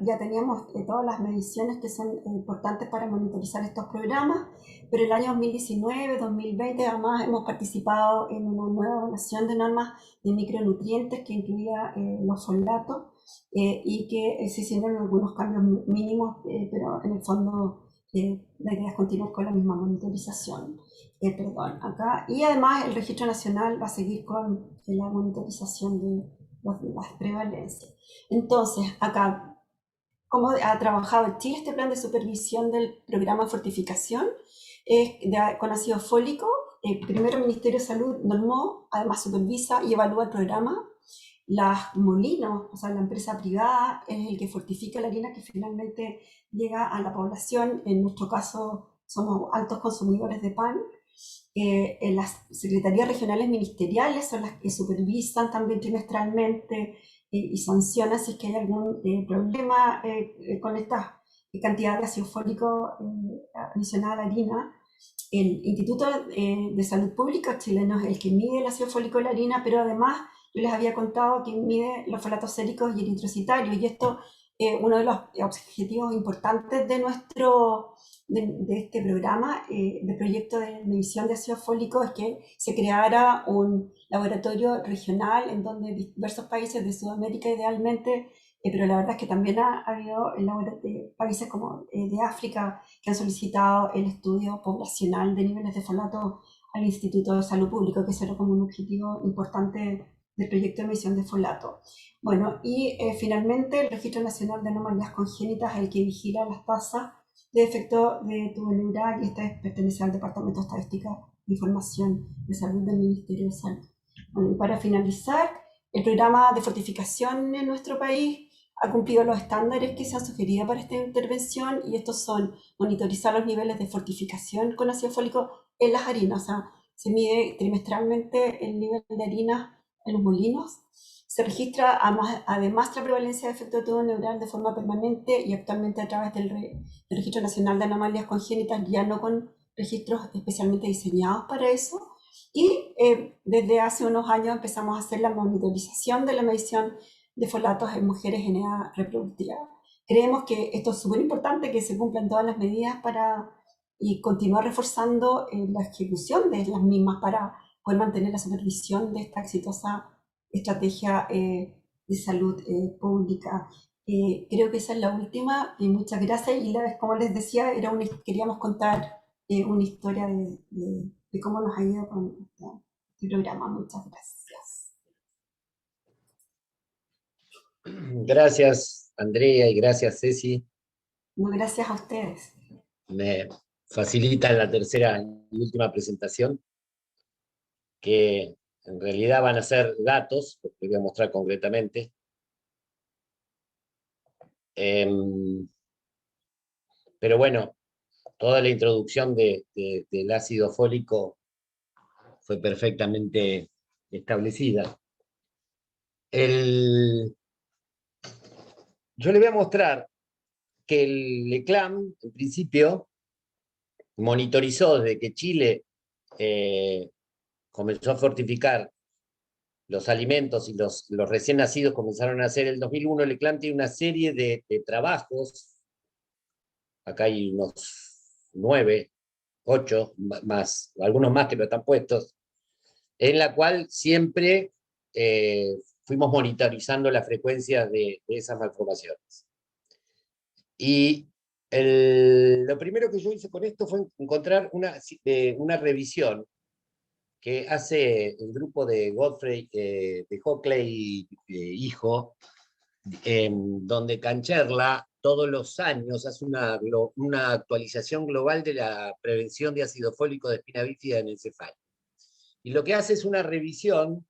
ya teníamos todas las mediciones que son importantes para monitorizar estos programas, pero el año 2019-2020 además hemos participado en una nueva evaluación de normas de micronutrientes que incluía los folatos y que se hicieron algunos cambios mínimos, pero en el fondo la idea es continuar con la misma monitorización. Acá. Y además el Registro Nacional va a seguir con la monitorización de las prevalencias. Entonces, acá, ¿cómo ha trabajado Chile este plan de supervisión del programa de fortificación con ácido fólico? Primero el Ministerio de Salud normó, además supervisa y evalúa el programa. Las Molinos, o sea, la empresa privada, es el que fortifica la harina que finalmente llega a la población. En nuestro caso, somos altos consumidores de pan. Las secretarías regionales ministeriales son las que supervisan también trimestralmente y sancionan si es que hay algún problema con esta cantidad de ácido fólico adicional a la harina. El Instituto de Salud Pública chileno es el que mide el ácido fólico de la harina, pero además yo les había contado que mide los folatos séricos y eritrocitarios, y esto es uno de los objetivos importantes de este programa de proyecto de medición de ácido fólico, es que se creara un laboratorio regional en donde diversos países de Sudamérica idealmente, pero la verdad es que también ha habido países como de África que han solicitado el estudio poblacional de niveles de folato al Instituto de Salud Pública, que será como un objetivo importante del proyecto de medición de folato. Bueno, y finalmente el Registro Nacional de Anomalías Congénitas es el que vigila las tasas de efecto de tubo neural, y esta pertenece al Departamento de Estadística e Información de Salud del Ministerio de Salud. Bueno, y para finalizar, el programa de fortificación en nuestro país ha cumplido los estándares que se han sugerido para esta intervención, y estos son monitorizar los niveles de fortificación con ácido fólico en las harinas, o sea, se mide trimestralmente el nivel de harina en los molinos, Se registra además la prevalencia de efecto de tubo neural de forma permanente y actualmente a través del Registro Nacional de Anomalias Congénitas, ya no con registros especialmente diseñados para eso. Y desde hace unos años empezamos a hacer la monitorización de la medición de folatos en mujeres en edad reproductiva. Creemos que esto es súper importante, que se cumplan todas las medidas y continuar reforzando la ejecución de las mismas para poder mantener la supervisión de esta exitosa estrategia de salud pública. Creo que esa es la última y muchas gracias. Y como les decía, queríamos contar una historia de cómo nos ha ido con este programa. Muchas gracias. Gracias, Andrea, y gracias, Ceci. No, gracias a ustedes. Me facilitan la tercera y última presentación, que en realidad van a ser datos, porque voy a mostrar concretamente. Pero bueno, toda la introducción del ácido fólico fue perfectamente establecida. Yo le voy a mostrar que el ECLAM, en principio, monitorizó desde que Chile comenzó a fortificar los alimentos y los recién nacidos comenzaron a hacer el 2001, el ECLAM tiene una serie de trabajos, acá hay unos 9, 8, más, algunos más que no están puestos, en la cual siempre fuimos monitorizando la frecuencia de esas malformaciones. Y lo primero que yo hice con esto fue encontrar una revisión que hace el grupo de Godfrey, de Hockley, hijo, donde Cancherla todos los años hace una actualización global de la prevención de ácido fólico de espina bífida en encefalo. Y lo que hace es una revisión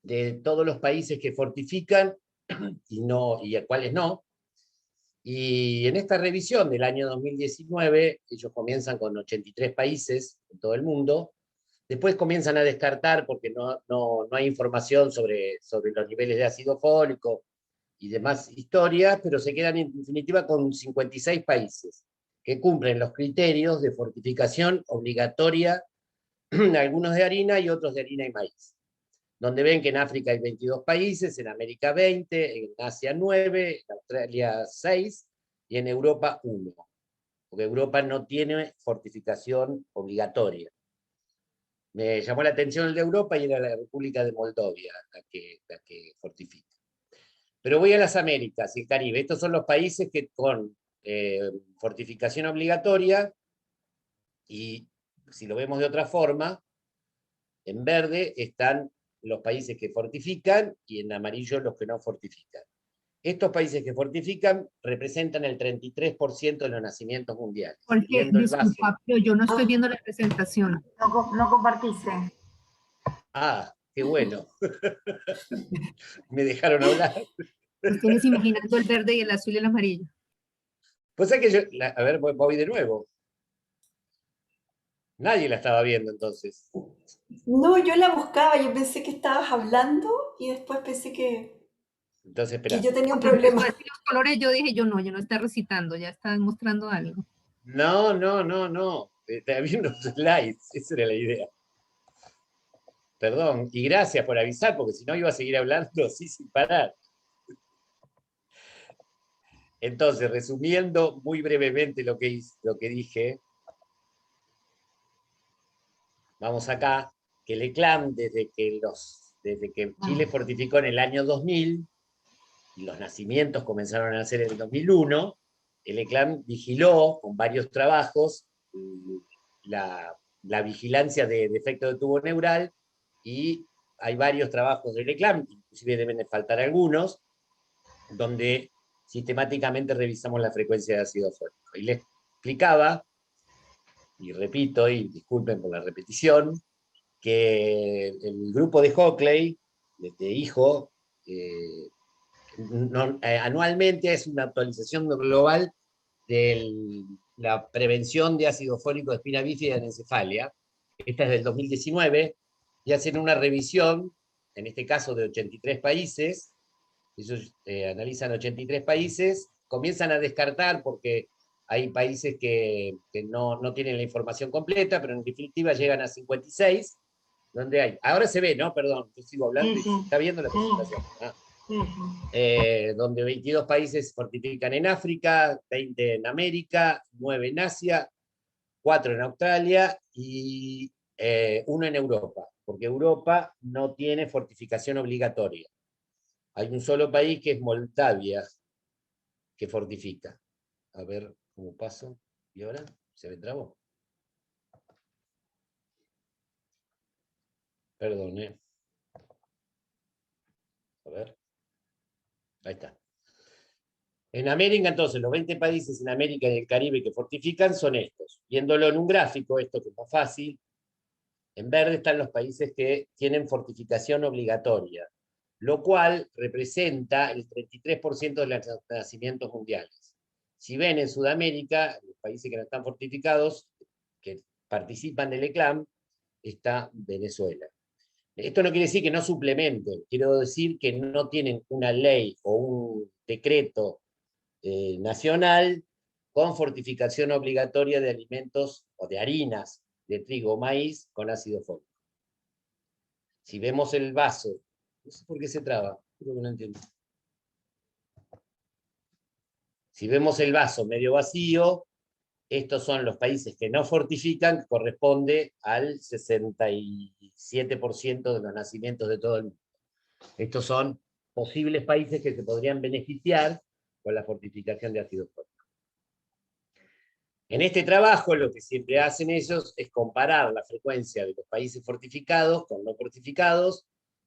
de todos los países que fortifican y a cuáles no. Y en esta revisión del año 2019, ellos comienzan con 83 países en todo el mundo, después comienzan a descartar porque no hay información sobre los niveles de ácido fólico y demás historias, pero se quedan en definitiva con 56 países que cumplen los criterios de fortificación obligatoria, algunos de harina y otros de harina y maíz. Donde ven que en África hay 22 países, en América 20, en Asia 9, en Australia 6 y en Europa 1. Porque Europa no tiene fortificación obligatoria. Me llamó la atención el de Europa y era la República de Moldavia la que fortifica. Pero voy a las Américas y el Caribe. Estos son los países que con fortificación obligatoria, y si lo vemos de otra forma, en verde están los países que fortifican y en amarillo los que no fortifican. Estos países que fortifican representan el 33% de los nacimientos mundiales. Jorge, disculpa, pero yo no estoy viendo la presentación. No compartiste. Ah, qué bueno. Me dejaron hablar. Pues tienes imaginando el verde y el azul y el amarillo. Pues es que yo, a ver, voy de nuevo. Nadie la estaba viendo entonces. No, yo la buscaba, yo pensé que estabas hablando y después pensé que Entonces, espera. yo tenía un Cuando empezó a problema. decir los colores, yo dije, yo no está recitando, ya está mostrando algo. No. Estaba viendo los slides, esa era la idea. Perdón, y gracias por avisar, porque si no iba a seguir hablando así sin parar. Entonces, resumiendo muy brevemente lo que dije, vamos acá, que el ECLAM, desde que Chile fortificó en el año 2000, y los nacimientos comenzaron a nacer en el 2001, el ECLAM vigiló con varios trabajos la vigilancia de defecto de tubo neural, y hay varios trabajos del ECLAM, inclusive deben de faltar algunos, donde sistemáticamente revisamos la frecuencia de ácido fólico. Y les explicaba, y repito, y disculpen por la repetición, que el grupo de Hockley, de hijo, anualmente es una actualización global de la prevención de ácido fólico de espina bífida en encefalia. Esta es del 2019, y hacen una revisión en este caso de 83 países, ellos analizan 83 países, comienzan a descartar porque hay países que no tienen la información completa, pero en definitiva llegan a 56, donde hay, ahora se ve, ¿no? Perdón, yo sigo hablando Sí, y sí. se está viendo la Sí. presentación. Sí, sí. Donde 22 países fortifican en África, 20 en América, 9 en Asia, 4 en Australia y 1 en Europa, porque Europa no tiene fortificación obligatoria. Hay un solo país que es Moldavia que fortifica. A ver cómo paso. ¿Y ahora? ¿Se me trabó? Perdón, A ver. Ahí está. En América, entonces, los 20 países en América y el Caribe que fortifican son estos. Viéndolo en un gráfico, esto que es más fácil, en verde están los países que tienen fortificación obligatoria, lo cual representa el 33% de los nacimientos mundiales. Si ven en Sudamérica, los países que no están fortificados, que participan del ECLAM, está Venezuela. Esto no quiere decir que no suplementen, quiero decir que no tienen una ley o un decreto nacional con fortificación obligatoria de alimentos o de harinas de trigo o maíz con ácido fólico. Si vemos el vaso, no sé por qué se traba, creo que no entiendo. Si vemos el vaso medio vacío, estos son los países que no fortifican, que corresponde al 67% de los nacimientos de todo el mundo. Estos son posibles países que se podrían beneficiar con la fortificación de ácido fólico. En este trabajo lo que siempre hacen ellos es comparar la frecuencia de los países fortificados con no fortificados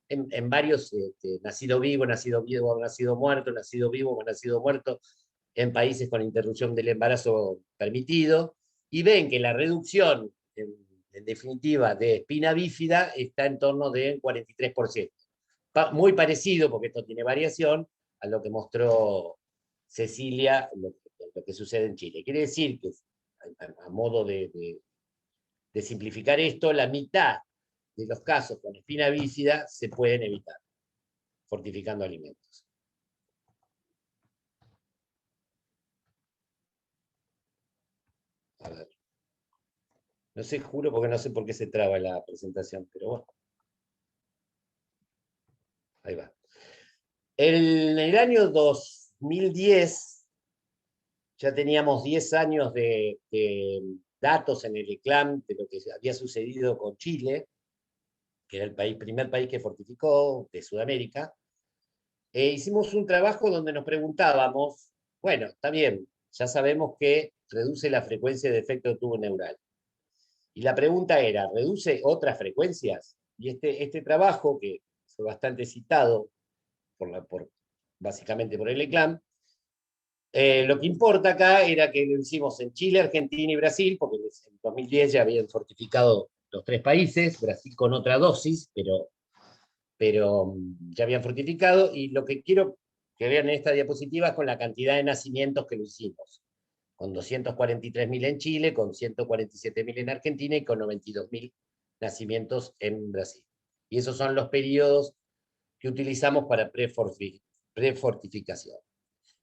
en varios, nacido vivo, nacido muerto, nacido vivo, nacido muerto, en países con interrupción del embarazo permitido, y ven que la reducción, en definitiva, de espina bífida está en torno del 43%. Muy parecido, porque esto tiene variación, a lo que mostró Cecilia, lo que sucede en Chile. Quiere decir que, a modo de simplificar esto, la mitad de los casos con espina bífida se pueden evitar, fortificando alimentos. A ver. No sé, juro, porque no sé por qué se traba la presentación, pero bueno. Ahí va. En el año 2010 ya teníamos 10 años de datos en el ECLAM de lo que había sucedido con Chile, que era el primer país que fortificó de Sudamérica. Hicimos un trabajo donde nos preguntábamos, bueno, está bien, ya sabemos que reduce la frecuencia de efecto de tubo neural. Y la pregunta era, ¿reduce otras frecuencias? Y este trabajo, que fue bastante citado, básicamente por el ECLAM, lo que importa acá era que lo hicimos en Chile, Argentina y Brasil, porque en 2010 ya habían fortificado los 3 países, Brasil con otra dosis, pero ya habían fortificado, y lo que quiero que vean en esta diapositiva es con la cantidad de nacimientos que lo hicimos, con 243.000 en Chile, con 147.000 en Argentina y con 92.000 nacimientos en Brasil. Y esos son los periodos que utilizamos para prefortificación.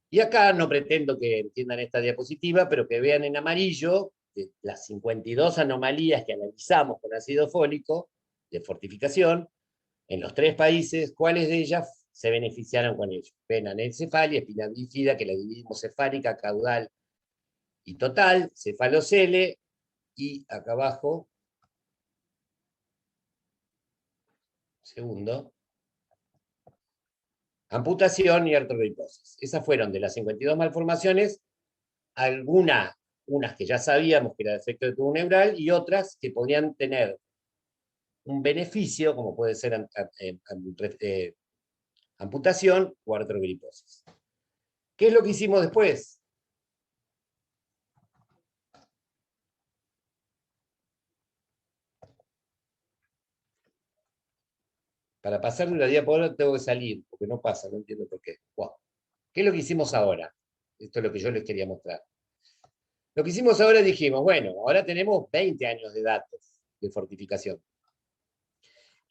Y acá no pretendo que entiendan esta diapositiva, pero que vean en amarillo las 52 anomalías que analizamos con ácido fólico de fortificación en los 3 países, cuáles de ellas se beneficiaron con ello. Ven anencefalia, espina bífida, que la dividimos cefálica, caudal y total, cefalocele, y acá abajo, segundo, amputación y artrogriposis. Esas fueron de las 52 malformaciones, unas que ya sabíamos que era defecto de tubo neural y otras que podrían tener un beneficio, como puede ser amputación o artrogriposis. ¿Qué es lo que hicimos después? Para pasar de una diapositiva tengo que salir, porque no pasa, no entiendo por qué. Wow. ¿Qué es lo que hicimos ahora? Esto es lo que yo les quería mostrar. Lo que hicimos ahora, dijimos, bueno, ahora tenemos 20 años de datos de fortificación.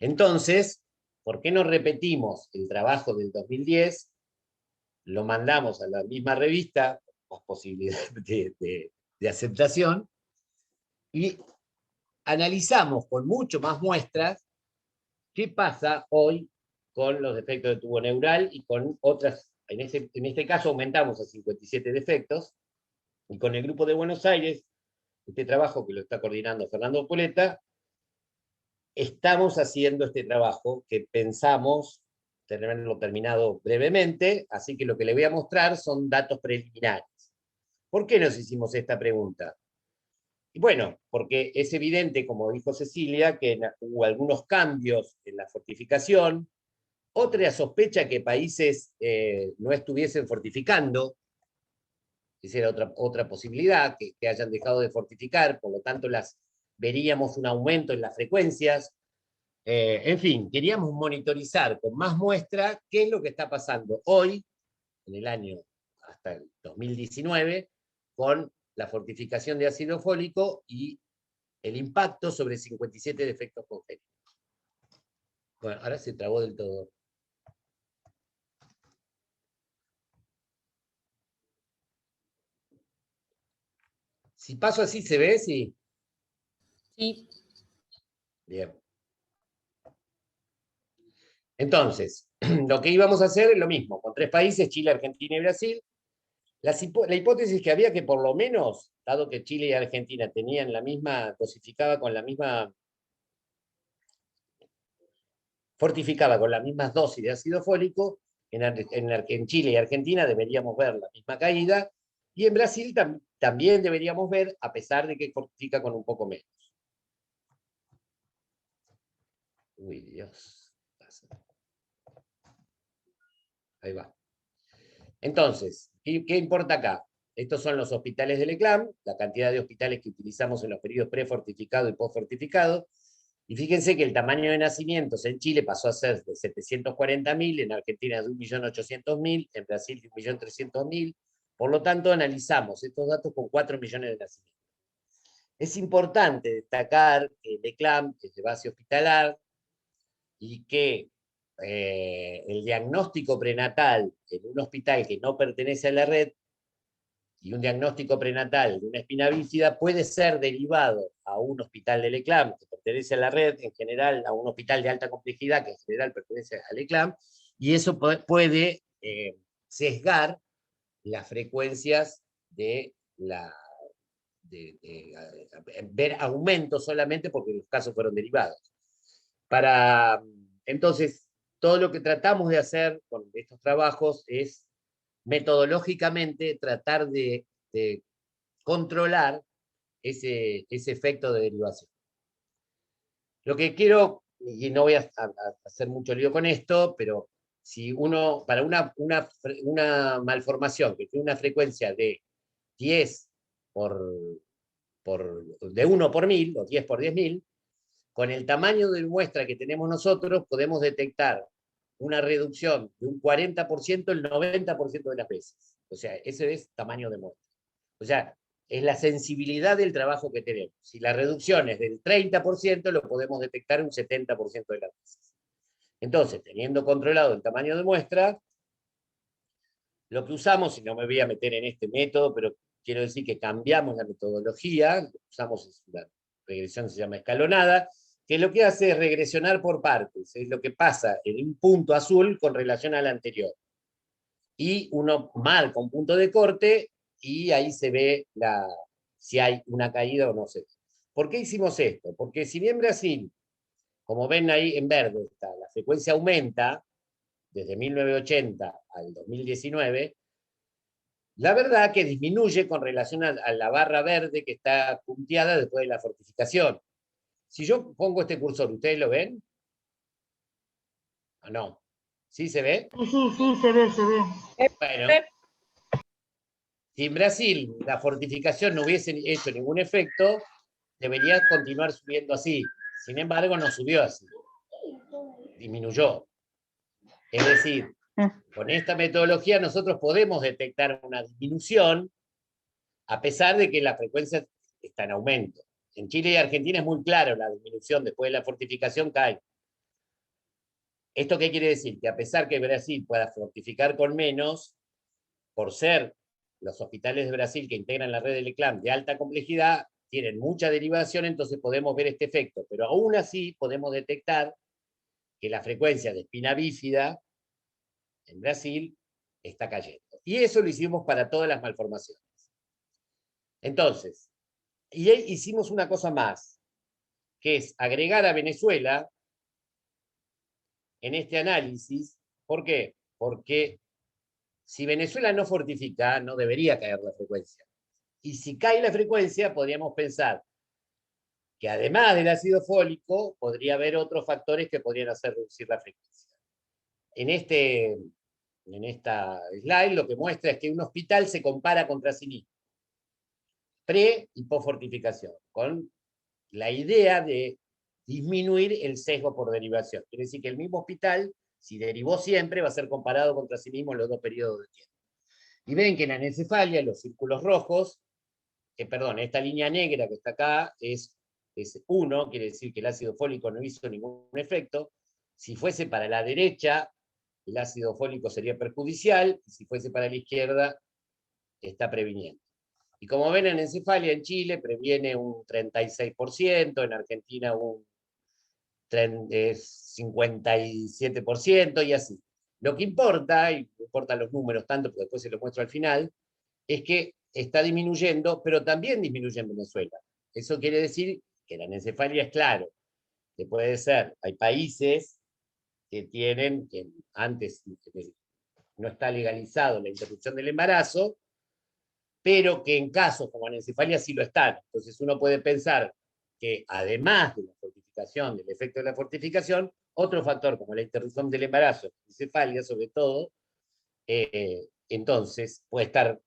Entonces, ¿por qué no repetimos el trabajo del 2010? Lo mandamos a la misma revista, con posibilidad de aceptación, y analizamos con mucho más muestras qué pasa hoy con los defectos de tubo neural y con otras. En este caso aumentamos a 57 defectos, y con el grupo de Buenos Aires, este trabajo que lo está coordinando Fernando Poletta, estamos haciendo este trabajo que pensamos tenerlo terminado brevemente, así que lo que le voy a mostrar son datos preliminares. ¿Por qué nos hicimos esta pregunta? Y bueno, porque es evidente, como dijo Cecilia, que hubo algunos cambios en la fortificación. Otra sospecha que países no estuviesen fortificando, esa era otra posibilidad, que hayan dejado de fortificar, por lo tanto veríamos un aumento en las frecuencias. En fin, queríamos monitorizar con más muestra qué es lo que está pasando hoy, en el año hasta el 2019, con la fortificación de ácido fólico y el impacto sobre 57 defectos congénitos. Bueno, ahora se trabó del todo. Si paso así, ¿se ve? Sí. Sí. Bien. Entonces, lo que íbamos a hacer es lo mismo, con 3 países, Chile, Argentina y Brasil. La hipótesis que había que por lo menos, dado que Chile y Argentina tenían la misma, dosificaba con la misma, fortificaba con las mismas dosis de ácido fólico, en Chile y Argentina deberíamos ver la misma caída, y en Brasil también deberíamos ver, a pesar de que fortifica con un poco menos. Uy, Dios. Ahí va. Entonces, ¿qué importa acá? Estos son los hospitales del ECLAM, la cantidad de hospitales que utilizamos en los periodos prefortificado y postfortificado. Y fíjense que el tamaño de nacimientos en Chile pasó a ser de 740.000, en Argentina de 1.800.000, en Brasil de 1.300.000. Por lo tanto, analizamos estos datos con 4 millones de nacimientos. Es importante destacar que el ECLAM es de base hospitalar y que el diagnóstico prenatal en un hospital que no pertenece a la red y un diagnóstico prenatal de una espina bífida puede ser derivado a un hospital del ECLAM que pertenece a la red, en general a un hospital de alta complejidad que en general pertenece al ECLAM, y eso puede sesgar las frecuencias de ver aumentos solamente porque los casos fueron derivados. Entonces, todo lo que tratamos de hacer con estos trabajos es metodológicamente tratar de controlar ese efecto de derivación. Lo que quiero, y no voy a hacer mucho lío con esto, pero si uno, para una malformación que tiene una frecuencia de 10 de 1 por 1000, o 10 por 10.000, con el tamaño de muestra que tenemos nosotros, podemos detectar una reducción de un 40% el 90% de las veces. O sea, ese es tamaño de muestra. O sea, es la sensibilidad del trabajo que tenemos. Si la reducción es del 30%, lo podemos detectar un 70% de las veces. Entonces, teniendo controlado el tamaño de muestra, lo que usamos, y no me voy a meter en este método, pero quiero decir que cambiamos la metodología, lo que usamos la regresión se llama escalonada, que lo que hace es regresionar por partes, es lo que pasa en un punto azul con relación al anterior. Y uno marca un punto de corte y ahí se ve si hay una caída o no se ve. ¿Por qué hicimos esto? Porque si bien Brasil, como ven ahí en verde, la frecuencia aumenta desde 1980 al 2019, la verdad que disminuye con relación a la barra verde que está punteada después de la fortificación. Si yo pongo este cursor, ¿ustedes lo ven? ¿O no? ¿Sí se ve? Sí, se ve. Bueno, si en Brasil la fortificación no hubiese hecho ningún efecto, debería continuar subiendo así. Sin embargo, no subió así. Disminuyó. Es decir, con esta metodología nosotros podemos detectar una disminución a pesar de que la frecuencia está en aumento. En Chile y Argentina es muy claro, la disminución después de la fortificación cae. ¿Esto qué quiere decir? Que a pesar que Brasil pueda fortificar con menos, por ser los hospitales de Brasil que integran la red del ECLAM de alta complejidad, tienen mucha derivación, entonces podemos ver este efecto. Pero aún así podemos detectar que la frecuencia de espina bífida en Brasil está cayendo. Y eso lo hicimos para todas las malformaciones. Entonces, y hicimos una cosa más, que es agregar a Venezuela en este análisis. ¿Por qué? Porque si Venezuela no fortifica, no debería caer la frecuencia. Y si cae la frecuencia, podríamos pensar que además del ácido fólico, podría haber otros factores que podrían hacer reducir la frecuencia. En esta slide lo que muestra es que un hospital se compara contra sí mismo, pre y post fortificación, con la idea de disminuir el sesgo por derivación. Quiere decir que el mismo hospital, si derivó siempre, va a ser comparado contra sí mismo en los dos periodos de tiempo. Y ven que en anencefalia, los círculos rojos, perdón, esta línea negra que está acá es 1, quiere decir que el ácido fólico no hizo ningún efecto. Si fuese para la derecha, el ácido fólico sería perjudicial, y si fuese para la izquierda, está previniendo. Y como ven, en encefalia en Chile previene un 36%, en Argentina un 57% y así. Lo que importa, y no importan los números tanto, porque después se los muestro al final, es que está disminuyendo, pero también disminuye en Venezuela. Eso quiere decir que la anencefalia es claro, que puede ser, hay países que tienen, que antes no está legalizado la interrupción del embarazo, pero que en casos como anencefalia sí lo están. Entonces uno puede pensar que además de la fortificación, del efecto de la fortificación, otro factor como la interrupción del embarazo, anencefalia sobre todo, entonces puede estar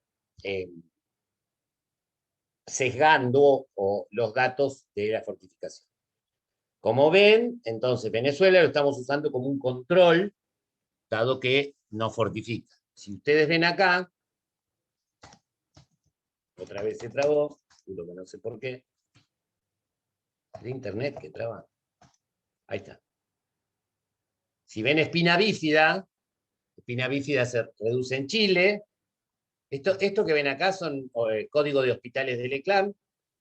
sesgando los datos de la fortificación. Como ven, entonces Venezuela lo estamos usando como un control, dado que no fortifica. Si ustedes ven acá, otra vez se trabó, juro que no sé por qué, de internet que traba. Ahí está. Si ven espina bífida se reduce en Chile. Esto que ven acá son código de hospitales del ECLAM,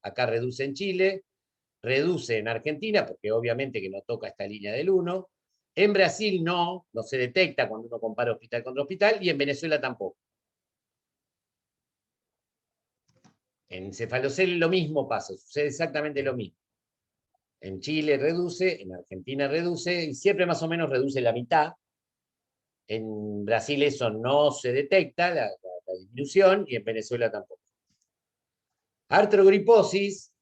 acá reduce en Chile, reduce en Argentina, porque obviamente que no toca esta línea del 1. En Brasil no se detecta cuando uno compara hospital contra hospital, y en Venezuela tampoco. En cefalocel lo mismo pasa, sucede exactamente lo mismo. En Chile reduce, en Argentina reduce, y siempre más o menos reduce la mitad. En Brasil eso no se detecta, la disminución, y en Venezuela tampoco. Artrogriposis,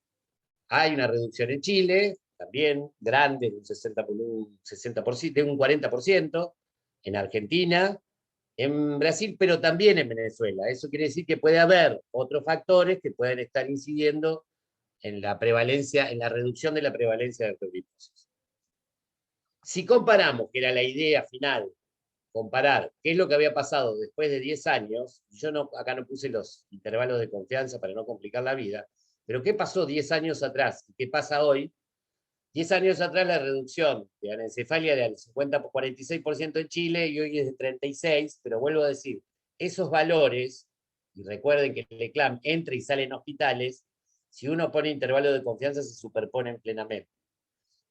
hay una reducción en Chile, también grande, de un 60%, de un 40%, en Argentina, en Brasil, pero también en Venezuela. Eso quiere decir que puede haber otros factores que pueden estar incidiendo en la prevalencia, en la reducción de la prevalencia de artrogriposis. Si comparamos, que era la idea final, comparar qué es lo que había pasado después de 10 años, yo acá no puse los intervalos de confianza para no complicar la vida, pero qué pasó 10 años atrás y qué pasa hoy. 10 años atrás la reducción de anencefalia era del 46% en Chile y hoy es de 36%, pero vuelvo a decir, esos valores, y recuerden que el ECLAM entra y sale en hospitales, si uno pone intervalo de confianza se superponen plenamente.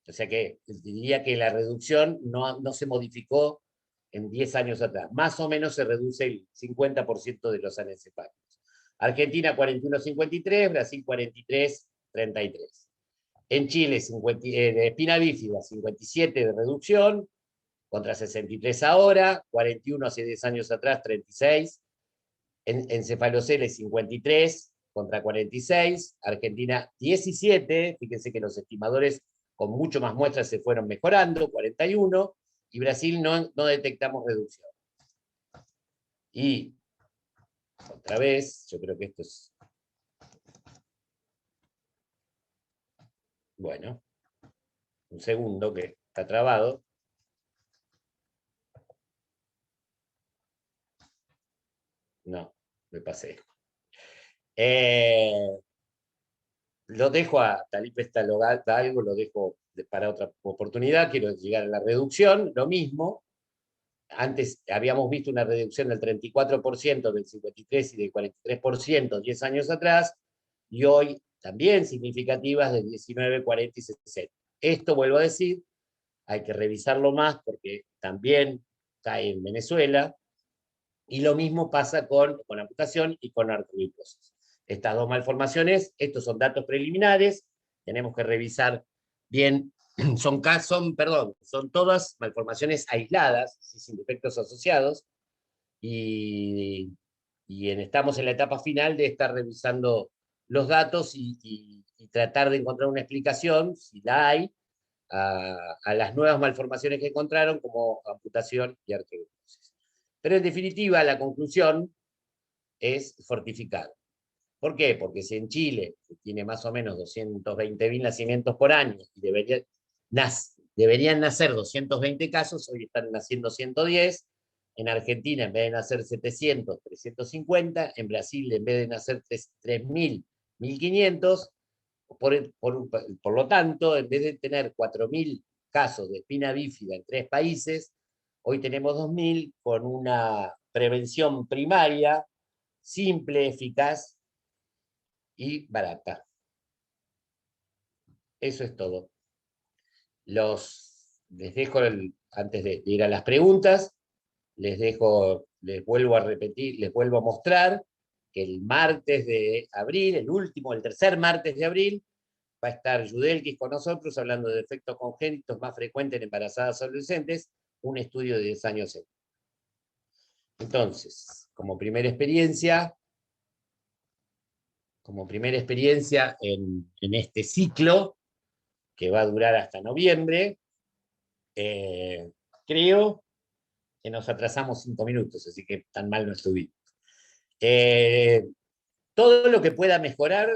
O sea que diría que la reducción no se modificó en 10 años atrás. Más o menos se reduce el 50% de los anencefálicos. Argentina 41,53, Brasil 43,33. En Chile, de espina bífida, 57 de reducción, contra 63 ahora, 41 hace 10 años atrás, 36. En cefaloceles, 53 contra 46. Argentina, 17. Fíjense que los estimadores con mucho más muestras se fueron mejorando, 41. Y Brasil no detectamos reducción. Y otra vez, yo creo que esto es... Bueno, un segundo que está trabado. No, me pasé. lo dejo a Talip algo, lo dejo para otra oportunidad, quiero llegar a la reducción, lo mismo. Antes habíamos visto una reducción del 34%, del 53% y del 43% 10 años atrás, y hoy también significativas del 19, 40 y 60. Esto, vuelvo a decir, hay que revisarlo más porque también cae en Venezuela, y lo mismo pasa con amputación y con artrosis. Estas dos malformaciones, estos son datos preliminares, tenemos que revisar bien, son todas malformaciones aisladas, sin defectos asociados, y estamos en la etapa final de estar revisando los datos y tratar de encontrar una explicación, si la hay, a las nuevas malformaciones que encontraron, como amputación y artrosis. Pero en definitiva, la conclusión es fortificada. ¿Por qué? Porque si en Chile, que tiene más o menos 220.000 nacimientos por año, y deberían nacer 220 casos, hoy están naciendo 110, en Argentina en vez de nacer 700, 350, en Brasil en vez de nacer 3.000, 1.500, por lo tanto, en vez de tener 4.000 casos de espina bífida en 3 países, hoy tenemos 2.000 con una prevención primaria, simple, eficaz y barata. Eso es todo. Les dejo, antes de ir a las preguntas, les vuelvo a repetir, les vuelvo a mostrar que el martes de abril, el tercer martes de abril, va a estar Yudelkis con nosotros hablando de defectos congénitos más frecuentes en embarazadas adolescentes, un estudio de 10 años. Entonces, como primera experiencia en este ciclo, que va a durar hasta noviembre, creo que nos atrasamos 5 minutos, así que tan mal no estuvimos. Todo lo que pueda mejorar,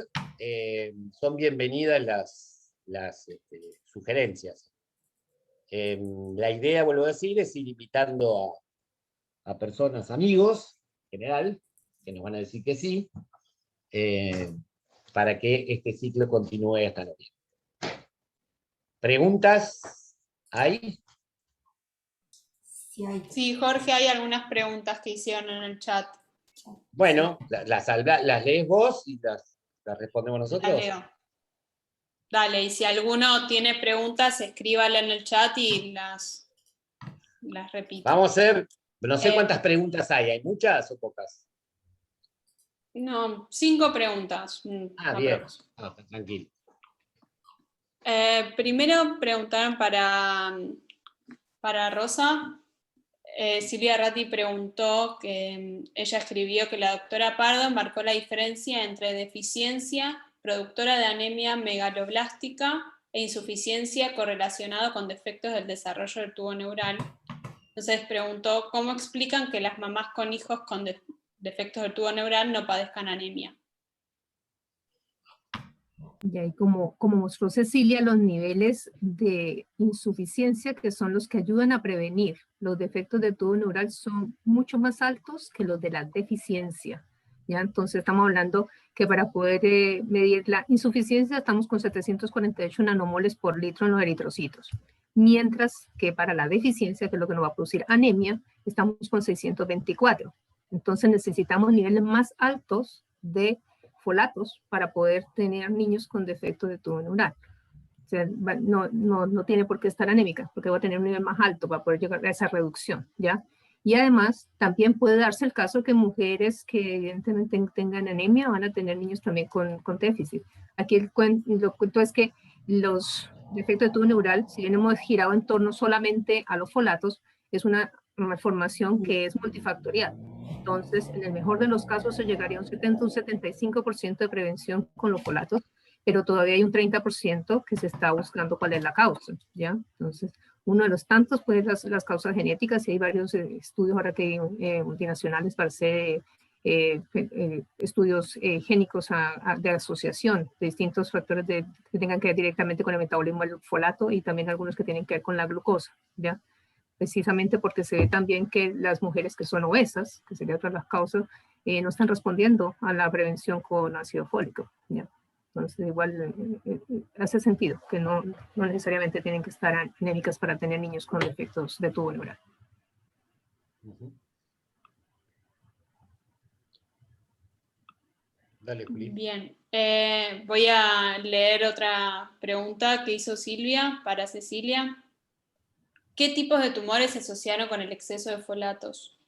son bienvenidas las sugerencias. La idea, vuelvo a decir, es ir invitando a personas, amigos, en general, que nos van a decir que sí, para que este ciclo continúe hasta noviembre. ¿Preguntas hay? Sí, hay. Sí, Jorge, hay algunas preguntas que hicieron en el chat. Bueno, las lees vos y las respondemos nosotros. Las leo. Dale, y si alguno tiene preguntas, escríbala en el chat y las repito. Vamos a hacer, no sé cuántas preguntas hay muchas o pocas? No, 5 preguntas. Bien, tranquilo. Primero preguntaron para Rosa. Silvia Ratti preguntó que ella escribió que la doctora Pardo marcó la diferencia entre deficiencia productora de anemia megaloblástica e insuficiencia correlacionado con defectos del desarrollo del tubo neural. Entonces preguntó cómo explican que las mamás con hijos con defectos del tubo neural no padezcan anemia. Y ahí, como mostró Cecilia, los niveles de insuficiencia, que son los que ayudan a prevenir los defectos del tubo neural, son mucho más altos que los de la deficiencia. ¿Ya? Entonces estamos hablando que para poder medir la insuficiencia estamos con 748 nanomoles por litro en los eritrocitos. Mientras que para la deficiencia, que es lo que nos va a producir anemia, estamos con 624. Entonces necesitamos niveles más altos de folatos para poder tener niños con defecto de tubo neural. O sea, no tiene por qué estar anémica, porque va a tener un nivel más alto para poder llegar a esa reducción, ¿ya? Y además, también puede darse el caso que mujeres que evidentemente tengan anemia van a tener niños también con déficit. Aquí lo cuento es que los defectos de tubo neural, si bien hemos girado en torno solamente a los folatos, es una malformación que es multifactorial. Entonces, en el mejor de los casos se llegaría a un 70, un 75% de prevención con los folatos, pero todavía hay un 30% que se está buscando cuál es la causa, ¿ya? Entonces, uno de los tantos puede ser las causas genéticas, y hay varios estudios ahora que multinacionales para hacer estudios génicos de asociación de distintos factores que tengan que ver directamente con el metabolismo del folato, y también algunos que tienen que ver con la glucosa, ¿ya? Precisamente porque se ve también que las mujeres que son obesas, que sería otra de las causas, no están respondiendo a la prevención con ácido fólico, ¿ya? Entonces, igual hace sentido que no necesariamente tienen que estar anémicas para tener niños con defectos de tubo neural. Ujú. Dale, Juli. Bien, voy a leer otra pregunta que hizo Silvia para Cecilia. ¿Qué tipos de tumores se asociaron con el exceso de folatos?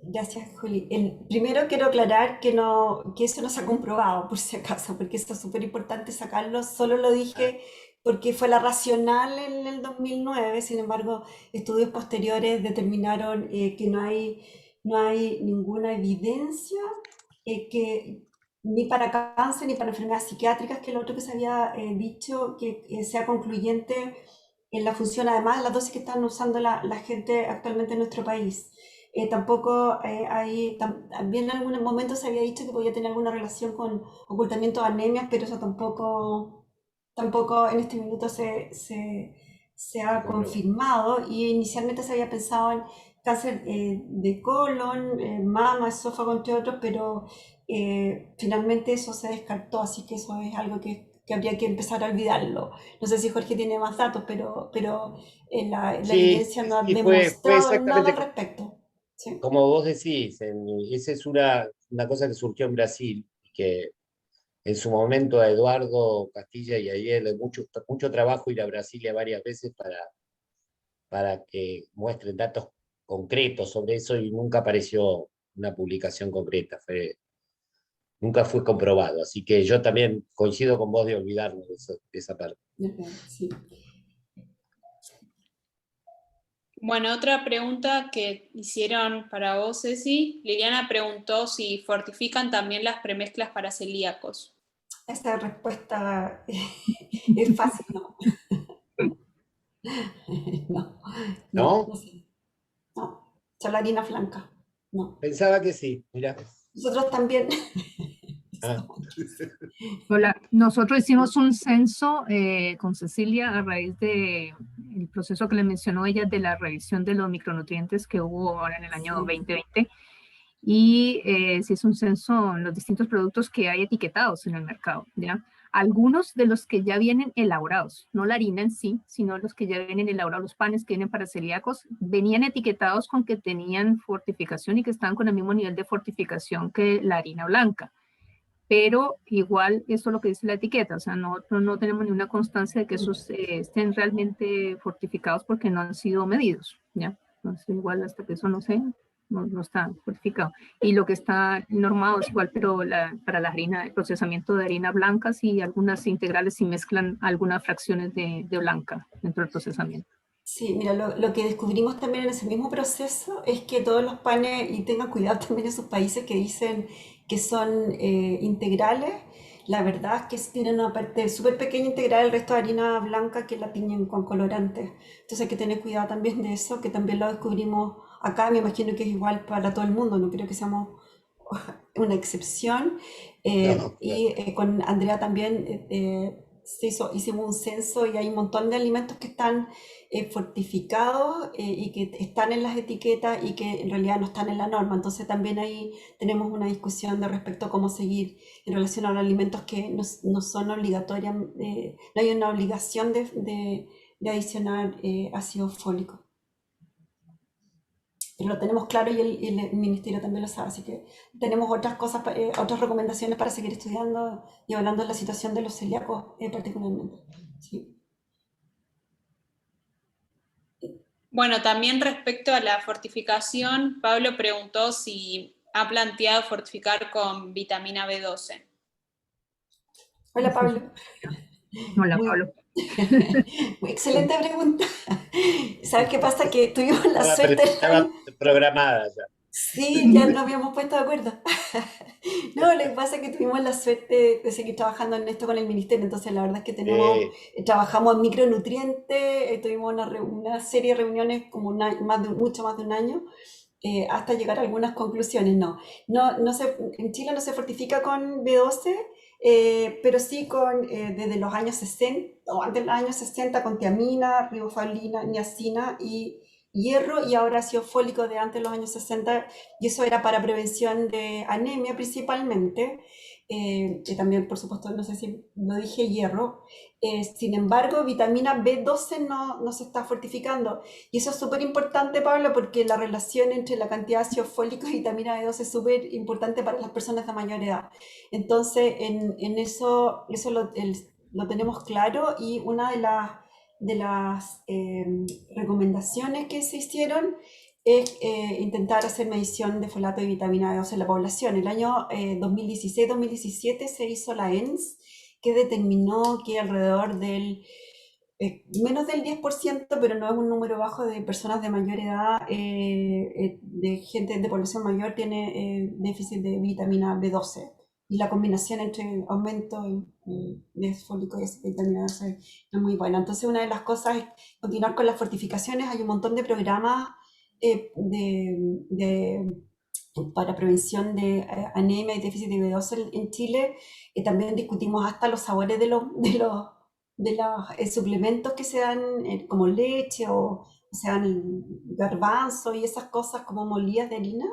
Gracias, Juli. Primero quiero aclarar que eso no se ha comprobado, por si acaso, porque esto es súper importante sacarlo. Solo lo dije porque fue la racional en el 2009. Sin embargo, estudios posteriores determinaron que no hay ninguna evidencia que ni para cáncer ni para enfermedades psiquiátricas, que es lo otro que se había dicho, que sea concluyente en la función, además de las dosis que están usando la gente actualmente en nuestro país. Tampoco también en algunos momentos se había dicho que podía tener alguna relación con ocultamiento de anemias, pero eso tampoco en este minuto se ha confirmado. Y inicialmente se había pensado en cáncer de colon, mama, esófago, entre otros, pero finalmente eso se descartó, así que eso es algo que habría que empezar a olvidarlo. No sé si Jorge tiene más datos, pero la Sí, evidencia no ha sí, fue demostrado nada exactamente al respecto. Sí. como vos decís. Esa es una cosa que surgió en Brasil, que en su momento a Eduardo Castilla y a él le mucho trabajo ir a Brasilia varias veces para que muestren datos concretos sobre eso y nunca apareció una publicación concreta, nunca fue comprobado. Así que yo también coincido con vos de olvidarnos de esa parte. Sí. Bueno, otra pregunta que hicieron para vos, Ceci. Liliana preguntó si fortifican también las premezclas para celíacos. Esa respuesta es fácil, ¿no? ¿No? No sé. No, solo harina blanca. No. Pensaba que sí, mirá. Nosotros también. Ah. Hola, nosotros hicimos un censo con Cecilia a raíz del proceso que le mencionó ella de la revisión de los micronutrientes que hubo ahora en el año 2020 y se hizo un censo en los distintos productos que hay etiquetados en el mercado, ¿ya? Algunos de los que ya vienen elaborados, no la harina en sí, sino los que ya vienen elaborados, los panes que vienen para celíacos, venían etiquetados con que tenían fortificación y que estaban con el mismo nivel de fortificación que la harina blanca. Pero igual eso es lo que dice la etiqueta, o sea, nosotros no tenemos ninguna constancia de que esos estén realmente fortificados porque no han sido medidos, ¿ya? Entonces igual hasta que eso no está fortificado. Y lo que está normado es igual, pero para la harina, el procesamiento de harina blanca, sí, algunas integrales sí mezclan algunas fracciones de blanca dentro del procesamiento. Sí, mira, lo que descubrimos también en ese mismo proceso es que todos los panes, y tengan cuidado también esos países que dicen que son integrales, la verdad es que tienen una parte súper pequeña integral, el resto de harina blanca que la tiñen con colorantes. Entonces hay que tener cuidado también de eso, que también lo descubrimos acá, me imagino que es igual para todo el mundo, no creo que seamos una excepción. No, Y con Andrea también hicimos un censo y hay un montón de alimentos que están fortificados y que están en las etiquetas y que en realidad no están en la norma. Entonces también ahí tenemos una discusión de respecto a cómo seguir en relación a los alimentos que no son obligatorios, no hay una obligación de adicionar ácido fólico. Pero lo tenemos claro y el ministerio también lo sabe, así que tenemos otras cosas, otras recomendaciones para seguir estudiando y hablando de la situación de los celíacos particularmente. Sí. Bueno, también respecto a la fortificación, Pablo preguntó si ha planteado fortificar con vitamina B12. Hola Pablo. Hola, Muy, Pablo. muy excelente pregunta. ¿Sabes qué pasa? Que tuvimos la estaba, suerte. estaba programada ya. Sí, ya nos habíamos puesto de acuerdo. No, lo que pasa es que tuvimos la suerte de seguir trabajando en esto con el ministerio, entonces la verdad es que trabajamos en micronutrientes, tuvimos una serie de reuniones como mucho más de un año, hasta llegar a algunas conclusiones. En Chile no se fortifica con B12, pero sí desde los años 60, o antes de los años 60, con tiamina, riboflavina, niacina y hierro, y ahora ácido fólico de antes de los años 60, y eso era para prevención de anemia principalmente. también por supuesto, no sé si lo dije, hierro. Sin embargo, vitamina B12 no se está fortificando. Y eso es súper importante, Pablo, porque la relación entre la cantidad de ácido fólico y vitamina B12 es súper importante para las personas de mayor edad. Entonces, en eso lo tenemos claro, y una de las recomendaciones que se hicieron es intentar hacer medición de folato y vitamina B12 en la población. El año 2016-2017 se hizo la ENS, que determinó que alrededor del menos del 10%, pero no es un número bajo, de personas de mayor edad, de gente de población mayor, tiene déficit de vitamina B12. Y la combinación entre aumento de fólico y vitamina B12 es muy buena. Entonces, una de las cosas es continuar con las fortificaciones. Hay un montón de programas para prevención de anemia y déficit de B12 en Chile. También discutimos hasta los sabores de los suplementos que se dan, como leche o sean garbanzo y esas cosas como molidas de harina,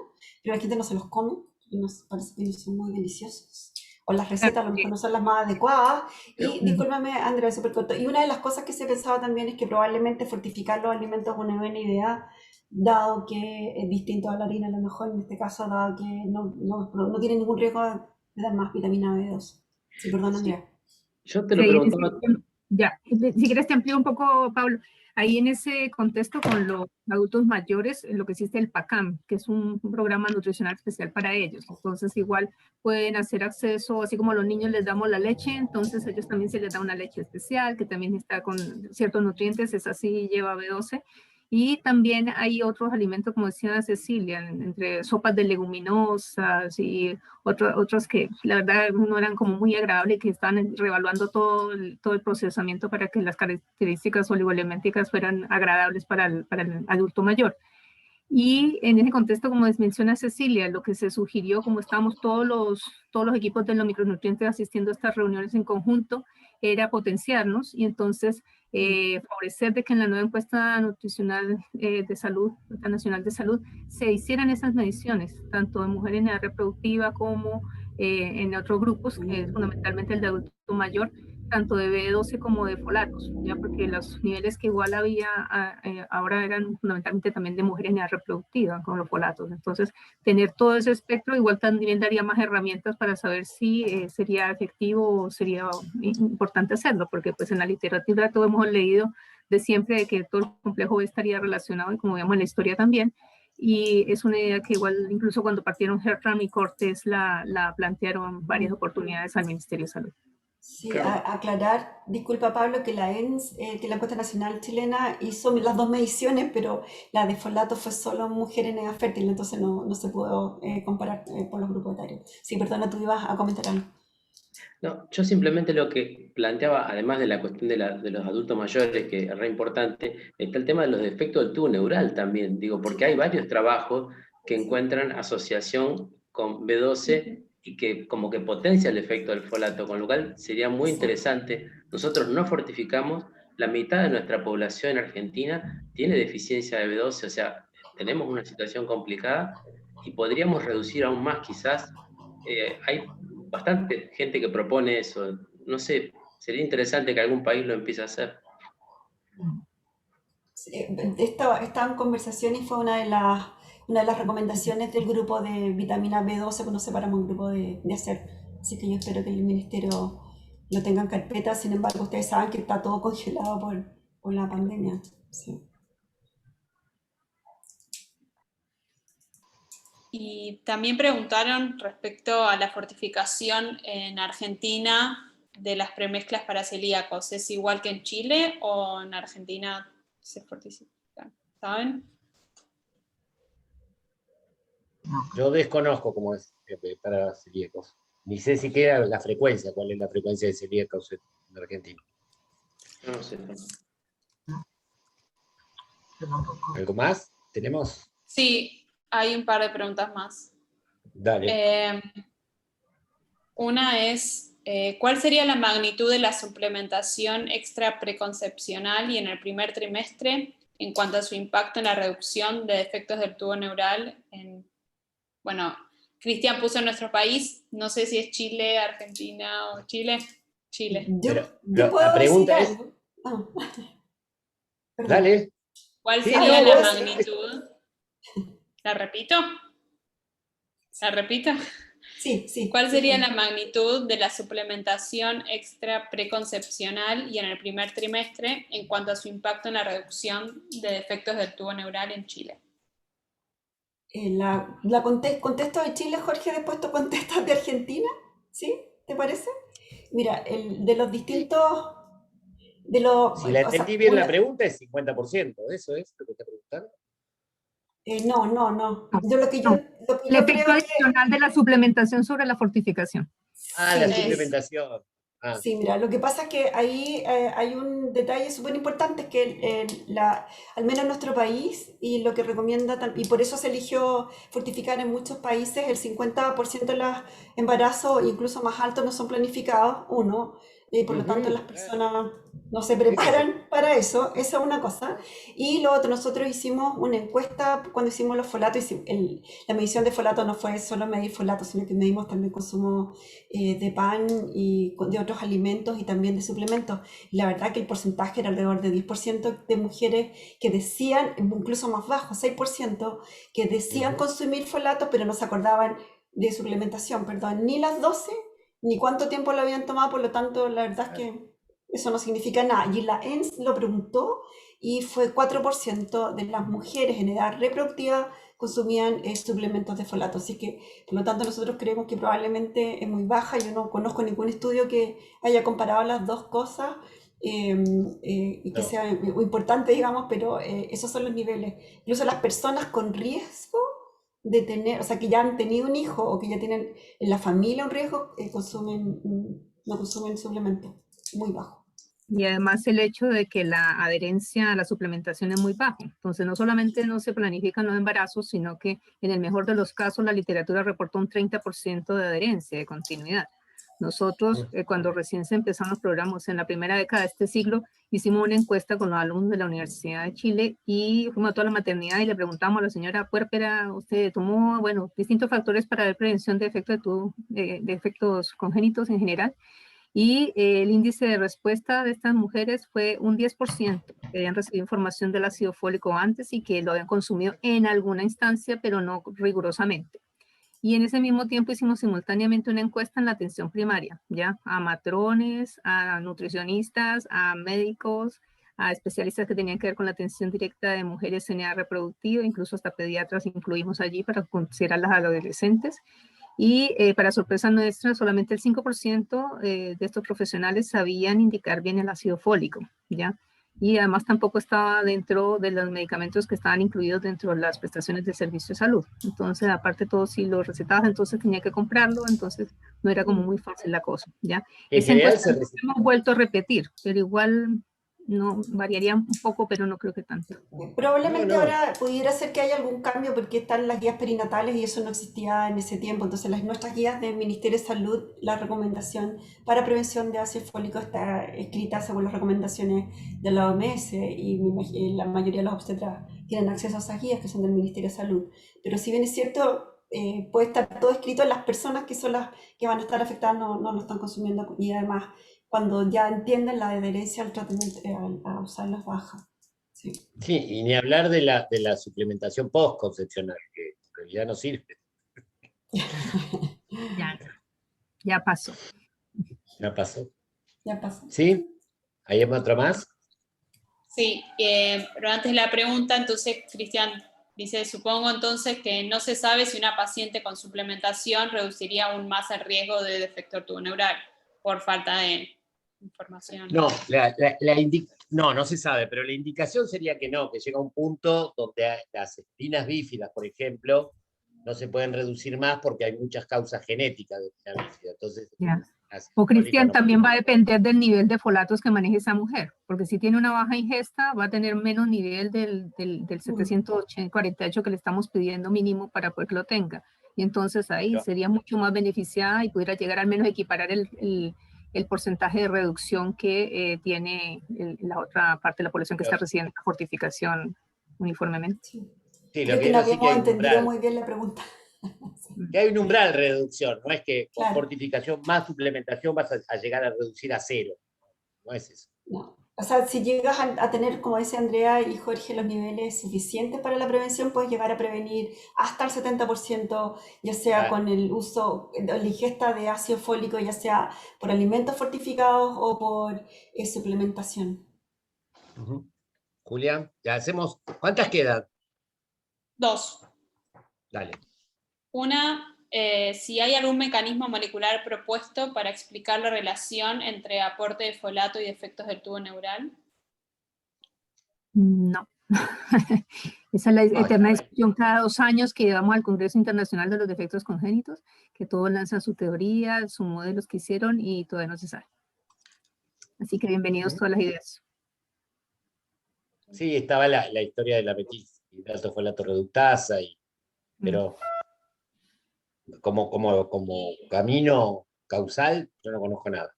pero la gente no se los come, y nos parece que no son muy deliciosos. O las recetas a lo mejor no son las más adecuadas. Y discúlpame, Andrea, súper corto. Y una de las cosas que se pensaba también es que probablemente fortificar los alimentos es una buena idea, dado que es distinto a la harina, a lo mejor en este caso, dado que no tiene ningún riesgo de dar más vitamina B2. Sí, perdón, Andrea. Yo te lo Sí, preguntaba. ya, si quieres te amplío un poco, Pablo. Ahí en ese contexto con los adultos mayores, lo que existe el PACAM, que es un programa nutricional especial para ellos. Entonces igual pueden hacer acceso, así como a los niños les damos la leche, entonces a ellos también se les da una leche especial que también está con ciertos nutrientes, es así, lleva B12. Y también hay otros alimentos, como decía Cecilia, entre sopas de leguminosas y otros que la verdad no eran como muy agradables, que estaban reevaluando todo el procesamiento para que las características oligoelementísticas fueran agradables para el adulto mayor. Y en ese contexto, como menciona Cecilia, lo que se sugirió, como estábamos todos los equipos de los micronutrientes asistiendo a estas reuniones en conjunto, era potenciarnos y entonces favorecer de que en la nueva encuesta nutricional de salud, nacional de salud, se hicieran esas mediciones, tanto en mujeres en edad reproductiva como en otros grupos, que es fundamentalmente el de adulto mayor, tanto de B12 como de folatos, ya porque los niveles que igual había ahora eran fundamentalmente también de mujeres en edad reproductiva con los folatos. Entonces, tener todo ese espectro igual también daría más herramientas para saber si sería efectivo o sería importante hacerlo, porque pues en la literatura todos hemos leído de siempre de que todo el complejo B estaría relacionado, y como vemos en la historia también, y es una idea que igual incluso cuando partieron Hertram y Cortés la plantearon varias oportunidades al Ministerio de Salud. Sí, Claro. aclarar, disculpa Pablo, que la ENS, que la encuesta nacional chilena, hizo las dos mediciones, pero la de folato fue solo mujeres en edad fértil, entonces no se pudo comparar por los grupos etarios. Sí, perdona, tú ibas a comentar algo. No, yo simplemente lo que planteaba, además de la cuestión de los adultos mayores, que es re importante, está el tema de los defectos del tubo neural también, digo, porque hay varios trabajos que encuentran asociación con B12 y que como que potencia el efecto del folato, con lo cual sería muy interesante. Nosotros no fortificamos, la mitad de nuestra población en Argentina tiene deficiencia de B12, o sea, tenemos una situación complicada y podríamos reducir aún más quizás. Hay bastante gente que propone eso. No sé, sería interesante que algún país lo empiece a hacer. Estaba en conversación y fue una de las recomendaciones del grupo de vitamina B12, pues nos separamos un grupo de hacer. Así que yo espero que el ministerio lo tenga en carpeta. Sin embargo, ustedes saben que está todo congelado por la pandemia. Sí. Y también preguntaron respecto a la fortificación en Argentina de las premezclas para celíacos. ¿Es igual que en Chile o en Argentina se fortifican? ¿Saben? Yo desconozco cómo es para celíacos. Ni sé siquiera la frecuencia, cuál es la frecuencia de celíacos en Argentina. No sé. ¿Algo más? ¿Tenemos? Sí, hay un par de preguntas más. Dale. Una es, ¿cuál sería la magnitud de la suplementación extra preconcepcional y en el primer trimestre en cuanto a su impacto en la reducción de defectos del tubo neural? Bueno, Cristian puso nuestro país, no sé si es Chile, Argentina o Chile. Chile. Yo puedo la pregunta decir es, algo. Ah, perdón. dale. ¿Cuál Sí, sería no, la vos- magnitud? ¿La repito? ¿La repito? Sí, sí. ¿Cuál sí, sería sí. la magnitud de la suplementación extra preconcepcional y en el primer trimestre en cuanto a su impacto en la reducción de defectos del tubo neural en Chile? Contesto de Chile, Jorge, después tú contestas de Argentina, ¿sí? ¿Te parece? Mira, de los distintos, Si la o entendí sea, bien la pregunta es 50%, ¿eso es lo que está preguntando? no. No, Yo lo que yo, no. lo que El yo efecto creo es que adicional de la suplementación sobre la fortificación. Ah, la sí, suplementación. Ah, sí, mira, lo que pasa es que ahí hay un detalle súper importante, es que al menos en nuestro país, y lo que recomienda, y por eso se eligió fortificar en muchos países, el 50% de los embarazos, incluso más altos, no son planificados, uno, y por lo tanto las claro. personas no se Sí, sí, sí. preparan para eso, esa es una cosa. Y lo otro, nosotros hicimos una encuesta cuando hicimos los folatos, la medición de folato no fue solo medir folato, sino que medimos también consumo de pan y de otros alimentos y también de suplementos. Y la verdad que el porcentaje era alrededor de 10% de mujeres que decían, incluso más bajo, 6%, que decían consumir folato, pero no se acordaban de suplementación, perdón, ni las 12 ni cuánto tiempo lo habían tomado, por lo tanto, la verdad es que eso no significa nada. Y la ENS lo preguntó y fue 4% de las mujeres en edad reproductiva consumían suplementos de folato. Así que, por lo tanto, nosotros creemos que probablemente es muy baja. Yo no conozco ningún estudio que haya comparado las dos cosas y que No. sea muy importante, digamos, pero esos son los niveles. Incluso las personas con riesgo de tener, o sea, que ya han tenido un hijo o que ya tienen en la familia un riesgo, no consumen suplementos, muy bajo. Y además el hecho de que la adherencia a la suplementación es muy baja. Entonces no solamente no se planifican los embarazos, sino que en el mejor de los casos la literatura reportó un 30% de adherencia, de continuidad. Nosotros, cuando recién se empezaron los programas en la primera década de este siglo, hicimos una encuesta con los alumnos de la Universidad de Chile y fuimos a toda la maternidad y le preguntamos a la señora Puérpera, usted tomó, bueno, distintos factores para la prevención de efectos congénitos en general. Y el índice de respuesta de estas mujeres fue un 10%, que habían recibido información del ácido fólico antes y que lo habían consumido en alguna instancia, pero no rigurosamente. Y en ese mismo tiempo hicimos simultáneamente una encuesta en la atención primaria, ya a matrones, a nutricionistas, a médicos, a especialistas que tenían que ver con la atención directa de mujeres en edad reproductiva, incluso hasta pediatras incluimos allí para considerar las adolescentes. Y para sorpresa nuestra, solamente el 5% de estos profesionales sabían indicar bien el ácido fólico, ¿ya? Y además tampoco estaba dentro de los medicamentos que estaban incluidos dentro de las prestaciones de servicio de salud. Entonces, aparte todo, si lo recetabas, entonces tenía que comprarlo, entonces no era como muy fácil la cosa, ¿ya? En Esa general encuesta se no hemos vuelto a repetir, pero igual no variaría un poco, pero no creo que tanto. Probablemente No. ahora pudiera ser que haya algún cambio porque están las guías perinatales y eso no existía en ese tiempo. Entonces, nuestras guías del Ministerio de Salud, la recomendación para prevención de ácido fólico está escrita según las recomendaciones de la OMS y la mayoría de los obstetras tienen acceso a esas guías que son del Ministerio de Salud. Pero si bien es cierto, puede estar todo escrito, las personas que son las que van a estar afectadas no lo están consumiendo y además cuando ya entienden la adherencia al tratamiento, a usar las bajas. Sí. Sí, y ni hablar de la suplementación postconcepcional, que en realidad no sirve. Ya pasó. Ya pasó. Ya pasa. ¿Sí? ¿Hay otro más? Sí, pero antes la pregunta, entonces, Cristian dice, supongo entonces que no se sabe si una paciente con suplementación reduciría aún más el riesgo de defecto del tubo neural por falta de información. No, no se sabe, pero la indicación sería que no, que llega un punto donde las espinas bífidas, por ejemplo, no se pueden reducir más porque hay muchas causas genéticas de espina bífida. Entonces, o Cristian, no. también va a depender del nivel de folatos que maneje esa mujer, porque si tiene una baja ingesta, va a tener menos nivel del 748 que le estamos pidiendo mínimo para poder que lo tenga. Y entonces ahí sería mucho más beneficiada y pudiera llegar al menos a equiparar el porcentaje de reducción que tiene la otra parte de la población que está recibiendo la fortificación uniformemente. Sí. Sí, Creo que no habíamos entendido muy bien la pregunta. Que hay un umbral de reducción, no es que con Claro. fortificación más suplementación vas a llegar a reducir a 0. No es eso. No. O sea, si llegas a tener, como dice Andrea y Jorge, los niveles suficientes para la prevención, puedes llegar a prevenir hasta el 70%, ya sea con el uso o la ingesta de ácido fólico, ya sea por alimentos fortificados o por suplementación. Ujú. Julián, ya hacemos. ¿Cuántas quedan? 2. Dale. Una, si hay algún mecanismo molecular propuesto para explicar la relación entre aporte de folato y defectos del tubo neural. No. Esa es la eterna discusión cada 2 años que llevamos al Congreso Internacional de los Defectos Congénitos, que todos lanzan su teoría, sus modelos que hicieron y todavía no se sabe. Así que bienvenidos todas las ideas. Sí, estaba la historia de la metilhidrato folato reductasa, pero como camino causal, yo no conozco nada.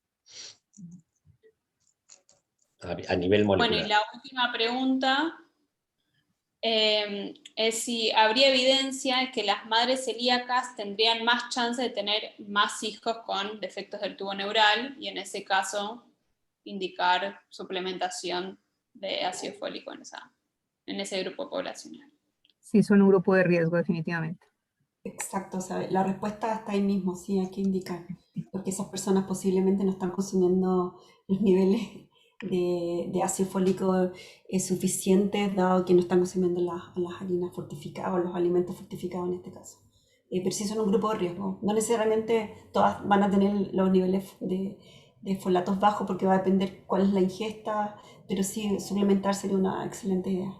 A nivel molecular. Bueno, y la última pregunta es si habría evidencia de que las madres celíacas tendrían más chance de tener más hijos con defectos del tubo neural, y en ese caso indicar suplementación de ácido fólico en ese grupo poblacional. Sí, son un grupo de riesgo, definitivamente. Exacto, o sea, la respuesta está ahí mismo, sí, hay que indicar, porque esas personas posiblemente no están consumiendo los niveles de ácido fólico suficientes, dado que no están consumiendo las harinas fortificadas o los alimentos fortificados en este caso. Pero sí son un grupo de riesgo. No necesariamente todas van a tener los niveles de folatos bajos, porque va a depender cuál es la ingesta, pero sí suplementar sería una excelente idea.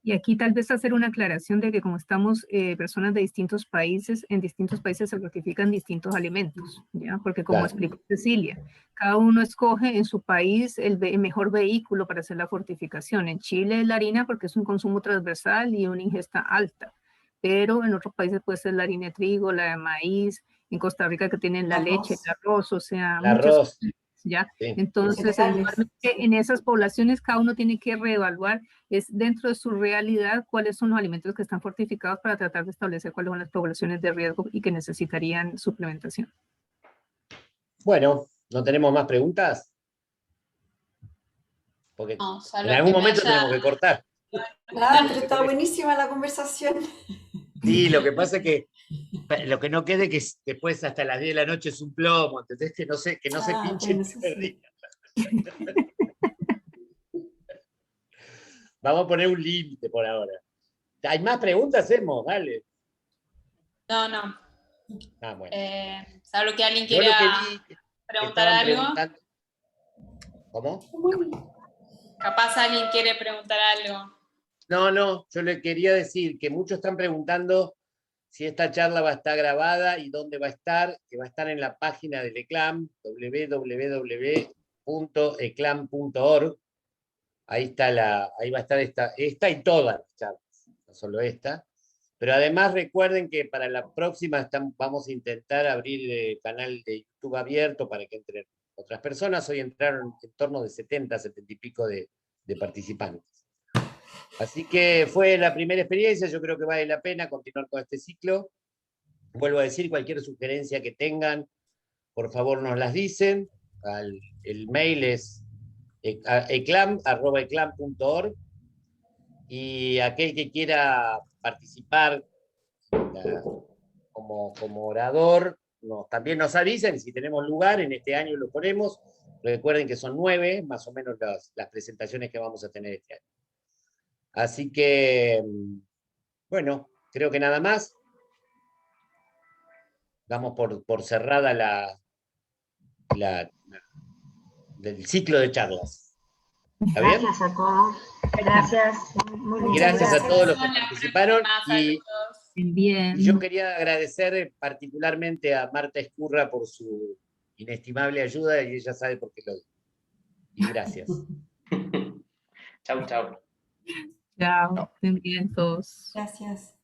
Y aquí tal vez hacer una aclaración de que como estamos personas de distintos países, en distintos países se fortifican distintos alimentos, ¿ya? Porque como explicó Cecilia, cada uno escoge en su país el mejor vehículo para hacer la fortificación. En Chile la harina porque es un consumo transversal y una ingesta alta, pero en otros países puede ser la harina de trigo, la de maíz, en Costa Rica que tienen la leche, el arroz, o sea, muchas cosas, ¿ya? Sí. Entonces, en esas poblaciones cada uno tiene que reevaluar es dentro de su realidad cuáles son los alimentos que están fortificados para tratar de establecer cuáles son las poblaciones de riesgo y que necesitarían suplementación. Bueno, ¿no tenemos más preguntas? Porque No, en algún momento tenemos que cortar. Nada, pero está buenísima la conversación. Sí, lo que pasa es que lo que no quede que después hasta las 10 de la noche es un plomo, ¿entendés? Que no se pinche el primer día. Vamos a poner un límite por ahora. ¿Hay más preguntas, hacemos? Dale. No. Bueno. Salvo que alguien quiera preguntar algo. ¿Cómo? Capaz alguien quiere preguntar algo. No, yo le quería decir que muchos están preguntando si esta charla va a estar grabada y dónde va a estar, que va a estar en la página del ECLAM, www.eclam.org. Ahí va a estar esta y todas las charlas, no solo esta. Pero además recuerden que para la próxima vamos a intentar abrir el canal de YouTube abierto para que entren otras personas. Hoy entraron en torno de 70 y pico de participantes. Así que fue la primera experiencia, yo creo que vale la pena continuar con este ciclo. Vuelvo a decir, cualquier sugerencia que tengan, por favor nos las dicen. El mail es eclam@eclam.org, y aquel que quiera participar como orador, también nos avisen, si tenemos lugar, en este año lo ponemos. Recuerden que son 9, más o menos las presentaciones que vamos a tener este año. Así que, bueno, creo que nada más. Damos por cerrada del ciclo de charlas. ¿Está bien? Gracias a todos. Gracias. Muy bien. Gracias a todos los que participaron. Y yo quería agradecer particularmente a Marta Escurra por su inestimable ayuda, y ella sabe por qué lo digo. Y gracias. Chau. Chao, estén bien todos. Gracias.